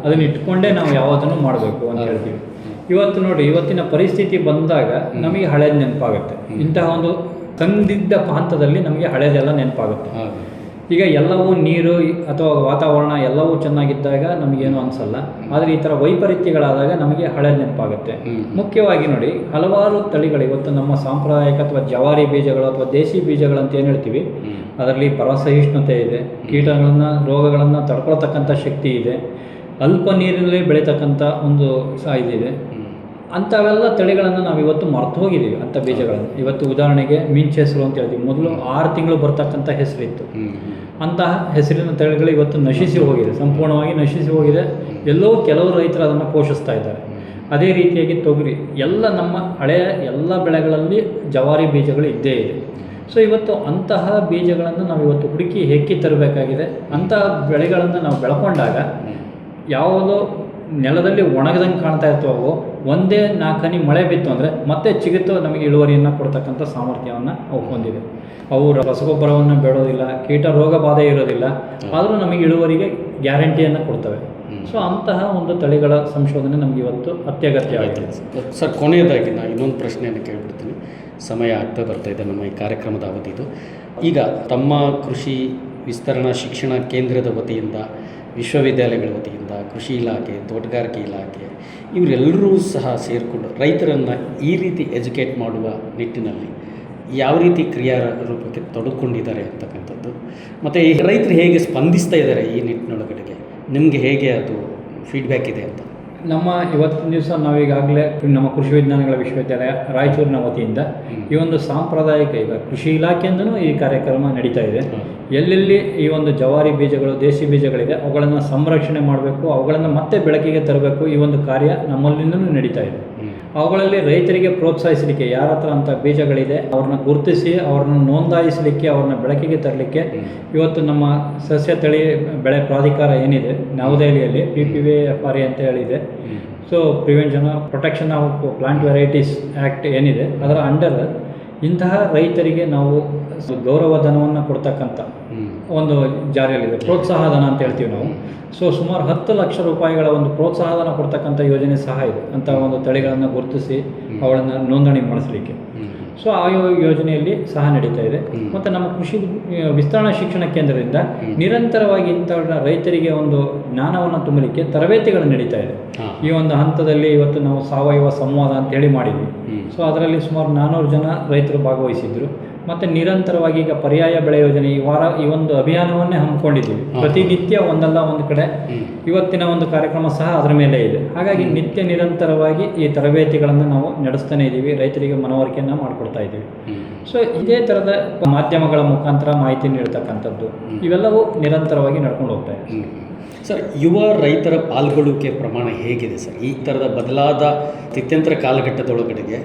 ಅದನ್ನು ಇಟ್ಕೊಂಡೇ ನಾವು ಯಾವುದನ್ನು ಮಾಡಬೇಕು ಅಂತ ಹೇಳ್ತೀವಿ. ಇವತ್ತು ನೋಡಿ, ಇವತ್ತಿನ ಪರಿಸ್ಥಿತಿ ಬಂದಾಗ ನಮಗೆ ಹಳೇದು ನೆನಪಾಗುತ್ತೆ. ಇಂತಹ ಒಂದು ತಂದಿದ್ದ ಹಂತದಲ್ಲಿ ನಮಗೆ ಹಳೇದೆಲ್ಲ ನೆನಪಾಗುತ್ತೆ. ಈಗ ಎಲ್ಲವೂ ನೀರು ಅಥವಾ ವಾತಾವರಣ ಎಲ್ಲವೂ ಚೆನ್ನಾಗಿದ್ದಾಗ ನಮಗೇನು ಅನಿಸಲ್ಲ, ಆದರೆ ಈ ಥರ ವೈಪರೀತ್ಯಗಳಾದಾಗ ನಮಗೆ ಹಳೇದು ನೆನಪಾಗುತ್ತೆ. ಮುಖ್ಯವಾಗಿ ನೋಡಿ, ಹಲವಾರು ತಳಿಗಳು ಇವತ್ತು ನಮ್ಮ ಸಾಂಪ್ರದಾಯಿಕ ಅಥವಾ ಜವಾರಿ ಬೀಜಗಳು ಅಥವಾ ದೇಸಿ ಬೀಜಗಳಂತ ಏನು ಹೇಳ್ತೀವಿ, ಅದರಲ್ಲಿ ಪರಸಹಿಷ್ಣುತೆ ಇದೆ, ಕೀಟಗಳನ್ನು ರೋಗಗಳನ್ನು ತಡ್ಕೊಳ್ತಕ್ಕಂಥ ಶಕ್ತಿ ಇದೆ, ಅಲ್ಪ ನೀರಿನಲ್ಲಿ ಬೆಳೀತಕ್ಕಂಥ ಒಂದು ಇದಿದೆ. ಅಂಥವೆಲ್ಲ ತಳಿಗಳನ್ನು ನಾವು ಇವತ್ತು ಮರೆತು ಹೋಗಿದ್ದೀವಿ. ಅಂಥ ಬೀಜಗಳನ್ನು ಇವತ್ತು ಉದಾಹರಣೆಗೆ ಮಿಂಚೆಸರು ಅಂತ ಹೇಳ್ತೀವಿ. ಮೊದಲು 6 ತಿಂಗಳು ಬರ್ತಕ್ಕಂಥ ಹೆಸರಿತ್ತು. ಅಂತಹ ಹೆಸರಿನ ತಳಿಗಳು ಇವತ್ತು ನಶಿಸಿ ಹೋಗಿದೆ, ಸಂಪೂರ್ಣವಾಗಿ ನಶಿಸಿ ಹೋಗಿದೆ. ಎಲ್ಲೋ ಕೆಲವು ರೈತರು ಅದನ್ನು ಪೋಷಿಸ್ತಾ ಇದ್ದಾರೆ. ಅದೇ ರೀತಿಯಾಗಿ ತೊಗರಿ, ಎಲ್ಲ ನಮ್ಮ ಹಳೆಯ ಎಲ್ಲ ಬೆಳೆಗಳಲ್ಲಿ ಜವಾರಿ ಬೀಜಗಳು ಇದ್ದೇ ಇದೆ. ಸೊ ಇವತ್ತು ಅಂತಹ ಬೀಜಗಳನ್ನು ನಾವು ಇವತ್ತು ಹುಡುಕಿ ಹೆಕ್ಕಿ ತರಬೇಕಾಗಿದೆ. ಅಂತಹ ಬೆಳೆಗಳನ್ನು ನಾವು ಬೆಳ್ಕೊಂಡಾಗ ಯಾವುದೋ ನೆಲದಲ್ಲಿ ಒಣಗದಂಗೆ ಕಾಣ್ತಾ ಇರ್ತವೋ, ಒಂದೇ 4 ಹನಿ ಮಳೆ ಬಿತ್ತು ಅಂದರೆ ಮತ್ತೆ ಚಿಗುತ್ತು ನಮಗೆ ಇಳುವರಿಯನ್ನು ಕೊಡ್ತಕ್ಕಂಥ ಸಾಮರ್ಥ್ಯವನ್ನು ಅವು ಹೊಂದಿದೆ. ಅವು ರಸಗೊಬ್ಬರವನ್ನು ಬೇಡೋದಿಲ್ಲ, ಕೀಟ ರೋಗ ಬಾಧೆ ಇರೋದಿಲ್ಲ, ಆದರೂ ನಮಗೆ ಇಳುವರಿಗೆ ಗ್ಯಾರಂಟಿಯನ್ನು ಕೊಡ್ತವೆ. ಸೊ ಅಂತಹ ಒಂದು ತಳಿಗಳ ಸಂಶೋಧನೆ ನಮಗೆ ಇವತ್ತು ಅತ್ಯಗತ್ಯ ಆಗಿದೆ. ಸರ್, ಕೊನೆಯದಾಗಿ ನಾನು ಇನ್ನೊಂದು ಪ್ರಶ್ನೆಯನ್ನು ಕೇಳಿಬಿಡ್ತೀನಿ. ಸಮಯ ಆಗ್ತಾ ಬರ್ತಾ ಇದೆ ನಮ್ಮ ಈ ಕಾರ್ಯಕ್ರಮದ ಅವಧಿದು. ಈಗ ತಮ್ಮ ಕೃಷಿ ವಿಸ್ತರಣಾ ಶಿಕ್ಷಣ ಕೇಂದ್ರದ ವತಿಯಿಂದ, ವಿಶ್ವವಿದ್ಯಾಲಯಗಳ ವತಿಯಿಂದ, ಕೃಷಿ ಇಲಾಖೆ, ತೋಟಗಾರಿಕೆ ಇಲಾಖೆ, ಇವರೆಲ್ಲರೂ ಸಹ ಸೇರಿಕೊಂಡು ರೈತರನ್ನು ಈ ರೀತಿ ಎಜುಕೇಟ್ ಮಾಡುವ ನಿಟ್ಟಿನಲ್ಲಿ ಯಾವ ರೀತಿ ಕ್ರಿಯಾ ರೂಪಕ್ಕೆ ತೊಡಕೊಂಡಿದ್ದಾರೆ ಅಂತಕ್ಕಂಥದ್ದು, ಮತ್ತು ಈ ರೈತರು ಹೇಗೆ ಸ್ಪಂದಿಸ್ತಾ ಇದ್ದಾರೆ ಈ ನಿಟ್ಟಿನೊಳಗಡೆಗೆ, ನಿಮಗೆ ಹೇಗೆ ಅದು ಫೀಡ್ಬ್ಯಾಕ್ ಇದೆ ಅಂತ? ನಮ್ಮ ಇವತ್ತಿನ ದಿವಸ ನಾವೀಗಾಗಲೇ ನಮ್ಮ ಕೃಷಿ ವಿಜ್ಞಾನಗಳ ವಿಶ್ವವಿದ್ಯಾಲಯ ರಾಯಚೂರಿನ ವತಿಯಿಂದ ಈ ಒಂದು ಸಾಂಪ್ರದಾಯಿಕ, ಈಗ ಕೃಷಿ ಇಲಾಖೆಯಿಂದನೂ ಈ ಕಾರ್ಯಕ್ರಮ ನಡೀತಾ ಇದೆ. ಎಲ್ಲೆಲ್ಲಿ ಈ ಒಂದು ಜವಾರಿ ಬೀಜಗಳು, ದೇಸಿ ಬೀಜಗಳಿದೆ, ಅವುಗಳನ್ನು ಸಂರಕ್ಷಣೆ ಮಾಡಬೇಕು, ಅವುಗಳನ್ನು ಮತ್ತೆ ಬೆಳಕಿಗೆ ತರಬೇಕು, ಈ ಒಂದು ಕಾರ್ಯ ನಮ್ಮಲ್ಲಿಂದನೂ ನಡೀತಾ ಇದೆ. ಅವುಗಳಲ್ಲಿ ರೈತರಿಗೆ ಪ್ರೋತ್ಸಾಹಿಸಲಿಕ್ಕೆ, ಯಾರ ಹತ್ರ ಅಂಥ ಬೀಜಗಳಿದೆ ಅವ್ರನ್ನ ಗುರುತಿಸಿ ಅವ್ರನ್ನ ನೋಂದಾಯಿಸಲಿಕ್ಕೆ, ಅವ್ರನ್ನ ಬೆಳಕಿಗೆ ತರಲಿಕ್ಕೆ ಇವತ್ತು ನಮ್ಮ ಸಸ್ಯ ತಳಿ ಬೆಳೆ ಪ್ರಾಧಿಕಾರ ಏನಿದೆ ನವದೆಹಲಿಯಲ್ಲಿ PPVFRA ಅಂತ ಹೇಳಿದೆ. So protection of plant varieties act ಏನಿದೆ, ಅದರ ಅಂಡರ್ ಇಂತಹ ರೈತರಿಗೆ ನಾವು ಗೌರವಧನವನ್ನು ಕೊಡ್ತಕ್ಕಂಥ ಒಂದು ಜಾರಿಯಲ್ಲಿದೆ. ಪ್ರೋತ್ಸಾಹಧನ ಅಂತ ಹೇಳ್ತೀವಿ ನಾವು. ಸೊ ಸುಮಾರು 10 ಲಕ್ಷ ರೂಪಾಯಿಗಳ ಒಂದು ಪ್ರೋತ್ಸಾಹಧನ ಕೊಡ್ತಕ್ಕಂಥ ಯೋಜನೆ ಸಹ ಇದೆ, ಅಂಥ ಒಂದು ತಳಿಗಳನ್ನು ಗುರುತಿಸಿ ಅವುಗಳನ್ನು ನೋಂದಣಿ ಮಾಡಿಸಲಿಕ್ಕೆ. ಸೊ ಆ ಯೋಜನೆಯಲ್ಲಿ ಸಹ ನಡೀತಾ ಇದೆ. ಮತ್ತು ನಮ್ಮ ಕೃಷಿ ವಿಸ್ತರಣಾ ಶಿಕ್ಷಣ ಕೇಂದ್ರದಿಂದ ನಿರಂತರವಾಗಿ ಇಂಥ ರೈತರಿಗೆ ಒಂದು ಜ್ಞಾನವನ್ನು ತುಂಬಲಿಕ್ಕೆ ತರಬೇತಿಗಳು ನಡೀತಾ ಇದೆ. ಈ ಒಂದು ಹಂತದಲ್ಲಿ ಇವತ್ತು ನಾವು ಸಾವಯವ ಸಂವಾದ ಅಂತೇಳಿ ಮಾಡಿದ್ವಿ. ಸೊ ಅದರಲ್ಲಿ ಸುಮಾರು 400 ಜನ ರೈತರು ಭಾಗವಹಿಸಿದ್ರು. ಮತ್ತು ನಿರಂತರವಾಗಿ ಈಗ ಪರ್ಯಾಯ ಬೆಳೆ ಯೋಜನೆ ಈ ಒಂದು ಅಭಿಯಾನವನ್ನೇ ಹಮ್ಮಿಕೊಂಡಿದ್ದೀವಿ. ಪ್ರತಿನಿತ್ಯ ಒಂದಲ್ಲ ಒಂದು ಕಡೆ ಇವತ್ತಿನ ಒಂದು ಕಾರ್ಯಕ್ರಮ ಸಹ ಅದರ ಮೇಲೆ ಇದೆ. ಹಾಗಾಗಿ ನಿತ್ಯ ನಿರಂತರವಾಗಿ ಈ ತರಬೇತಿಗಳನ್ನು ನಾವು ನಡೆಸ್ತಾನೆ ಇದ್ದೀವಿ, ರೈತರಿಗೆ ಮನವರಿಕೆಯನ್ನು ಮಾಡಿಕೊಡ್ತಾ ಇದ್ದೀವಿ. ಸೊ ಇದೇ ಥರದ ಮಾಧ್ಯಮಗಳ ಮುಖಾಂತರ ಮಾಹಿತಿ ನೀಡ್ತಕ್ಕಂಥದ್ದು ಇವೆಲ್ಲವೂ ನಿರಂತರವಾಗಿ ನಡ್ಕೊಂಡು ಹೋಗ್ತಾ ಇದೆ. ಸರ್, ಯುವ ರೈತರ ಪಾಲ್ಗೊಳ್ಳುವಿಕೆ ಪ್ರಮಾಣ ಹೇಗಿದೆ ಸರ್? ಈ ಥರದ ಬದಲಾದ ಸ್ಥಿತ್ಯಂತರ ಕಾಲಘಟ್ಟದೊಳಗಡೆಗೆ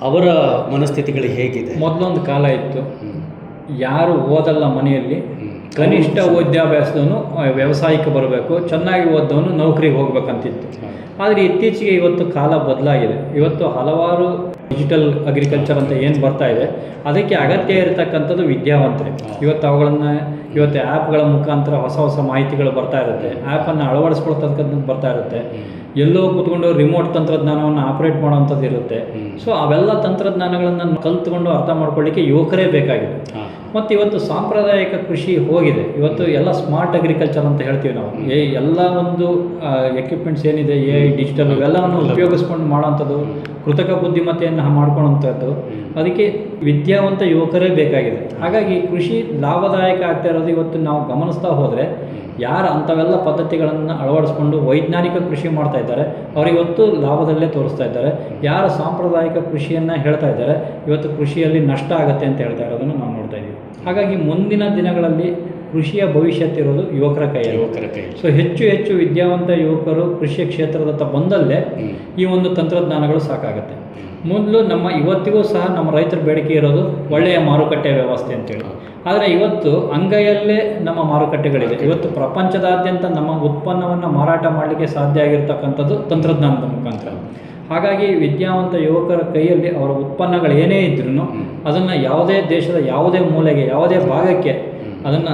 ಅವರ ಮನಸ್ಥಿತಿಗಳು ಹೇಗಿದೆ? ಮೊದಲೊಂದು ಕಾಲ ಇತ್ತು, ಯಾರು ಓದಲ್ಲ ಮನೆಯಲ್ಲಿ, ಕನಿಷ್ಠ ವಿದ್ಯಾಭ್ಯಾಸದವನು ವ್ಯವಸಾಯಕ್ಕೆ ಬರಬೇಕು, ಚೆನ್ನಾಗಿ ಓದ್ದವನು ನೌಕರಿಗೆ ಹೋಗ್ಬೇಕಂತಿತ್ತು. ಆದರೆ ಇತ್ತೀಚೆಗೆ ಇವತ್ತು ಕಾಲ ಬದಲಾಗಿದೆ. ಇವತ್ತು ಹಲವಾರು ಡಿಜಿಟಲ್ ಅಗ್ರಿಕಲ್ಚರ್ ಅಂತ ಏನು ಬರ್ತಾ ಇದೆ, ಅದಕ್ಕೆ ಅಗತ್ಯ ಇರತಕ್ಕಂಥದ್ದು ವಿದ್ಯಾವಂತರೇ. ಇವತ್ತು ಆ್ಯಪ್ಗಳ ಮುಖಾಂತರ ಹೊಸ ಮಾಹಿತಿಗಳು ಬರ್ತಾ ಇರುತ್ತೆ, ಆ್ಯಪನ್ನು ಅಳವಡಿಸ್ಕೊಳ್ತಕ್ಕಂಥದ್ದು ಬರ್ತಾ ಇರುತ್ತೆ. ಎಲ್ಲೋ ಕೂತ್ಕೊಂಡು ರಿಮೋಟ್ ತಂತ್ರಜ್ಞಾನವನ್ನು ಆಪರೇಟ್ ಮಾಡೋವಂಥದ್ದು ಇರುತ್ತೆ. ಸೊ ಅವೆಲ್ಲ ತಂತ್ರಜ್ಞಾನಗಳನ್ನು ಕಲ್ತ್ಕೊಂಡು ಅರ್ಥ ಮಾಡ್ಕೊಳ್ಳಿಕ್ಕೆ ಯುವಕರೇ ಬೇಕಾಗಿದೆ. ಮತ್ತು ಇವತ್ತು ಸಾಂಪ್ರದಾಯಿಕ ಕೃಷಿ ಹೋಗಿದೆ. ಇವತ್ತು ಎಲ್ಲ ಸ್ಮಾರ್ಟ್ ಅಗ್ರಿಕಲ್ಚರ್ ಅಂತ ಹೇಳ್ತೀವಿ ನಾವು. ಎಲ್ಲ ಒಂದು ಎಕ್ವಿಪ್ಮೆಂಟ್ಸ್ ಏನಿದೆ, ಡಿಜಿಟಲ್ ಇವೆಲ್ಲವನ್ನು ಉಪಯೋಗಿಸ್ಕೊಂಡು ಮಾಡೋವಂಥದ್ದು, ಕೃತಕ ಬುದ್ಧಿಮತ್ತೆಯನ್ನು ಮಾಡ್ಕೊಳ್ಳೋವಂಥದ್ದು, ಅದಕ್ಕೆ ವಿದ್ಯಾವಂತ ಯುವಕರೇ ಬೇಕಾಗಿದೆ. ಹಾಗಾಗಿ ಕೃಷಿ ಲಾಭದಾಯಕ ಆಗ್ತಾ ಇರೋದು ಇವತ್ತು ನಾವು ಗಮನಿಸ್ತಾ ಹೋದರೆ, ಯಾರು ಅಂಥವೆಲ್ಲ ಪದ್ಧತಿಗಳನ್ನು ಅಳವಡಿಸ್ಕೊಂಡು ವೈಜ್ಞಾನಿಕ ಕೃಷಿ ಮಾಡ್ತಾ ಇದ್ದಾರೆ ಅವರಿವತ್ತು ಲಾಭದಲ್ಲೇ ತೋರಿಸ್ತಾ ಇದ್ದಾರೆ. ಯಾರು ಸಾಂಪ್ರದಾಯಿಕ ಕೃಷಿಯನ್ನು ಹೇಳ್ತಾ ಇದ್ದಾರೆ ಇವತ್ತು ಕೃಷಿಯಲ್ಲಿ ನಷ್ಟ ಆಗುತ್ತೆ ಅಂತ ಹೇಳ್ತಾ ಇರೋದನ್ನು ನಾವು ನೋಡ್ತಾ ಇದ್ದೀವಿ. ಹಾಗಾಗಿ ಮುಂದಿನ ದಿನಗಳಲ್ಲಿ ಕೃಷಿಯ ಭವಿಷ್ಯತ್ತಿರೋದು ಯುವಕರ ಕೈಯಲ್ಲಿ. ಸೊ ಹೆಚ್ಚು ಹೆಚ್ಚು ವಿದ್ಯಾವಂತ ಯುವಕರು ಕೃಷಿ ಕ್ಷೇತ್ರದತ್ತ ಬಂದಲ್ಲೇ ಈ ಒಂದು ತಂತ್ರಜ್ಞಾನಗಳು ಸಾಕಾಗುತ್ತೆ. ಮೊದಲು ಇವತ್ತಿಗೂ ಸಹ ನಮ್ಮ ರೈತರ ಬೇಡಿಕೆ ಇರೋದು ಒಳ್ಳೆಯ ಮಾರುಕಟ್ಟೆ ವ್ಯವಸ್ಥೆ ಅಂತೇಳಿ. ಆದರೆ ಇವತ್ತು ಅಂಗೈಯಲ್ಲೇ ನಮ್ಮ ಮಾರುಕಟ್ಟೆಗಳಿದೆ. ಇವತ್ತು ಪ್ರಪಂಚದಾದ್ಯಂತ ನಮ್ಮ ಉತ್ಪನ್ನವನ್ನು ಮಾರಾಟ ಮಾಡಲಿಕ್ಕೆ ಸಾಧ್ಯ ಆಗಿರ್ತಕ್ಕಂಥದ್ದು ತಂತ್ರಜ್ಞಾನದ ಮುಖಾಂತರ. ಹಾಗಾಗಿ ವಿದ್ಯಾವಂತ ಯುವಕರ ಕೈಯಲ್ಲಿ ಅವರ ಉತ್ಪನ್ನಗಳು ಏನೇ ಇದ್ರೂ ಅದನ್ನು ಯಾವುದೇ ದೇಶದ ಯಾವುದೇ ಮೂಲೆಗೆ ಯಾವುದೇ ಭಾಗಕ್ಕೆ ಅದನ್ನು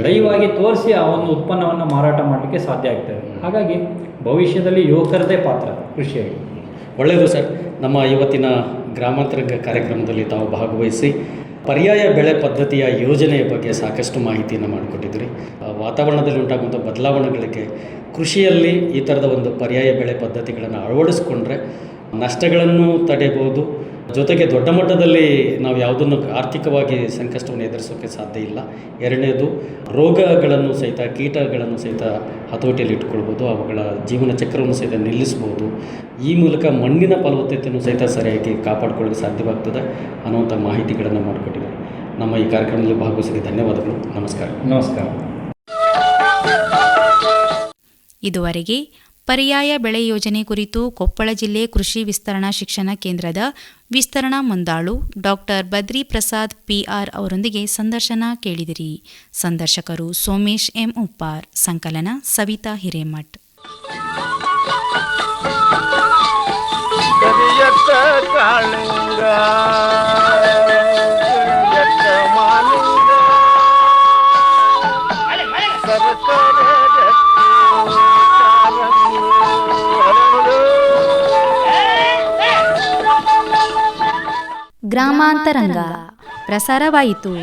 ಲೈವ್ ಆಗಿ ತೋರಿಸಿ ಆ ಒಂದು ಉತ್ಪನ್ನವನ್ನು ಮಾರಾಟ ಮಾಡಲಿಕ್ಕೆ ಸಾಧ್ಯ ಆಗ್ತದೆ. ಹಾಗಾಗಿ ಭವಿಷ್ಯದಲ್ಲಿ ಯುವಕರದೇ ಪಾತ್ರ ಕೃಷಿಯಲ್ಲಿ. ಒಳ್ಳೆಯದು ಸರ್. ನಮ್ಮ ಇವತ್ತಿನ ಗ್ರಾಮಾಂತರಂಗ ಕಾರ್ಯಕ್ರಮದಲ್ಲಿ ತಾವು ಭಾಗವಹಿಸಿ ಪರ್ಯಾಯ ಬೆಳೆ ಪದ್ಧತಿಯ ಯೋಜನೆಯ ಬಗ್ಗೆ ಸಾಕಷ್ಟು ಮಾಹಿತಿಯನ್ನು ಮಾಡಿಕೊಟ್ಟಿದ್ರಿ. ವಾತಾವರಣದಲ್ಲಿ ಉಂಟಾಗುವಂಥ ಬದಲಾವಣೆಗಳಿಗೆ ಕೃಷಿಯಲ್ಲಿ ಈ ಥರದ ಒಂದು ಪರ್ಯಾಯ ಬೆಳೆ ಪದ್ಧತಿಗಳನ್ನು ಅಳವಡಿಸ್ಕೊಂಡ್ರೆ ನಷ್ಟಗಳನ್ನು ತಡೆಯಬಹುದು. ಜೊತೆಗೆ ದೊಡ್ಡ ಮಟ್ಟದಲ್ಲಿ ನಾವು ಯಾವುದನ್ನು ಆರ್ಥಿಕವಾಗಿ ಸಂಕಷ್ಟವನ್ನು ಎದುರಿಸೋಕ್ಕೆ ಸಾಧ್ಯ ಇಲ್ಲ. ಎರಡನೇದು, ರೋಗಗಳನ್ನು ಸಹಿತ ಕೀಟಗಳನ್ನು ಸಹಿತ ಹತೋಟಿಯಲ್ಲಿ ಇಟ್ಕೊಳ್ಬೋದು, ಅವುಗಳ ಜೀವನ ಚಕ್ರವನ್ನು ಸಹಿತ ನಿಲ್ಲಿಸ್ಬೋದು. ಈ ಮೂಲಕ ಮಣ್ಣಿನ ಫಲವತ್ತತೆಯನ್ನು ಸಹಿತ ಸರಿಯಾಗಿ ಕಾಪಾಡಿಕೊಳ್ಳಲು ಸಾಧ್ಯವಾಗ್ತದೆ ಅನ್ನುವಂಥ ಮಾಹಿತಿಗಳನ್ನು ಮಾಡಿಕೊಟ್ಟಿದ್ದಾರೆ. ನಮ್ಮ ಈ ಕಾರ್ಯಕ್ರಮದಲ್ಲಿ ಭಾಗವಹಿಸಿದ ಧನ್ಯವಾದಗಳು. ನಮಸ್ಕಾರ. ನಮಸ್ಕಾರ. ಇದುವರೆಗೆ ಪರ್ಯಾಯ ಬೆಳೆ ಯೋಜನೆ ಕುರಿತು ಕೊಪ್ಪಳ ಜಿಲ್ಲೆ ಕೃಷಿ ವಿಸ್ತರಣಾ ಶಿಕ್ಷಣ ಕೇಂದ್ರದ ವಿಸ್ತರಣಾ ಮುಂದಾಳು ಡಾಕ್ಟರ್ ಬದ್ರಿ ಪ್ರಸಾದ್ PR ಅವರೊಂದಿಗೆ ಸಂದರ್ಶನ ಕೇಳಿದಿರಿ. ಸಂದರ್ಶಕರು ಸೋಮೇಶ್ ಎಂ ಉಪ್ಪಾರ್. ಸಂಕಲನ ಸವಿತಾ ಹಿರೇಮಠ್. ಗ್ರಾಮಾಂತರಂಗ ಪ್ರಸಾರವಾಯಿತು.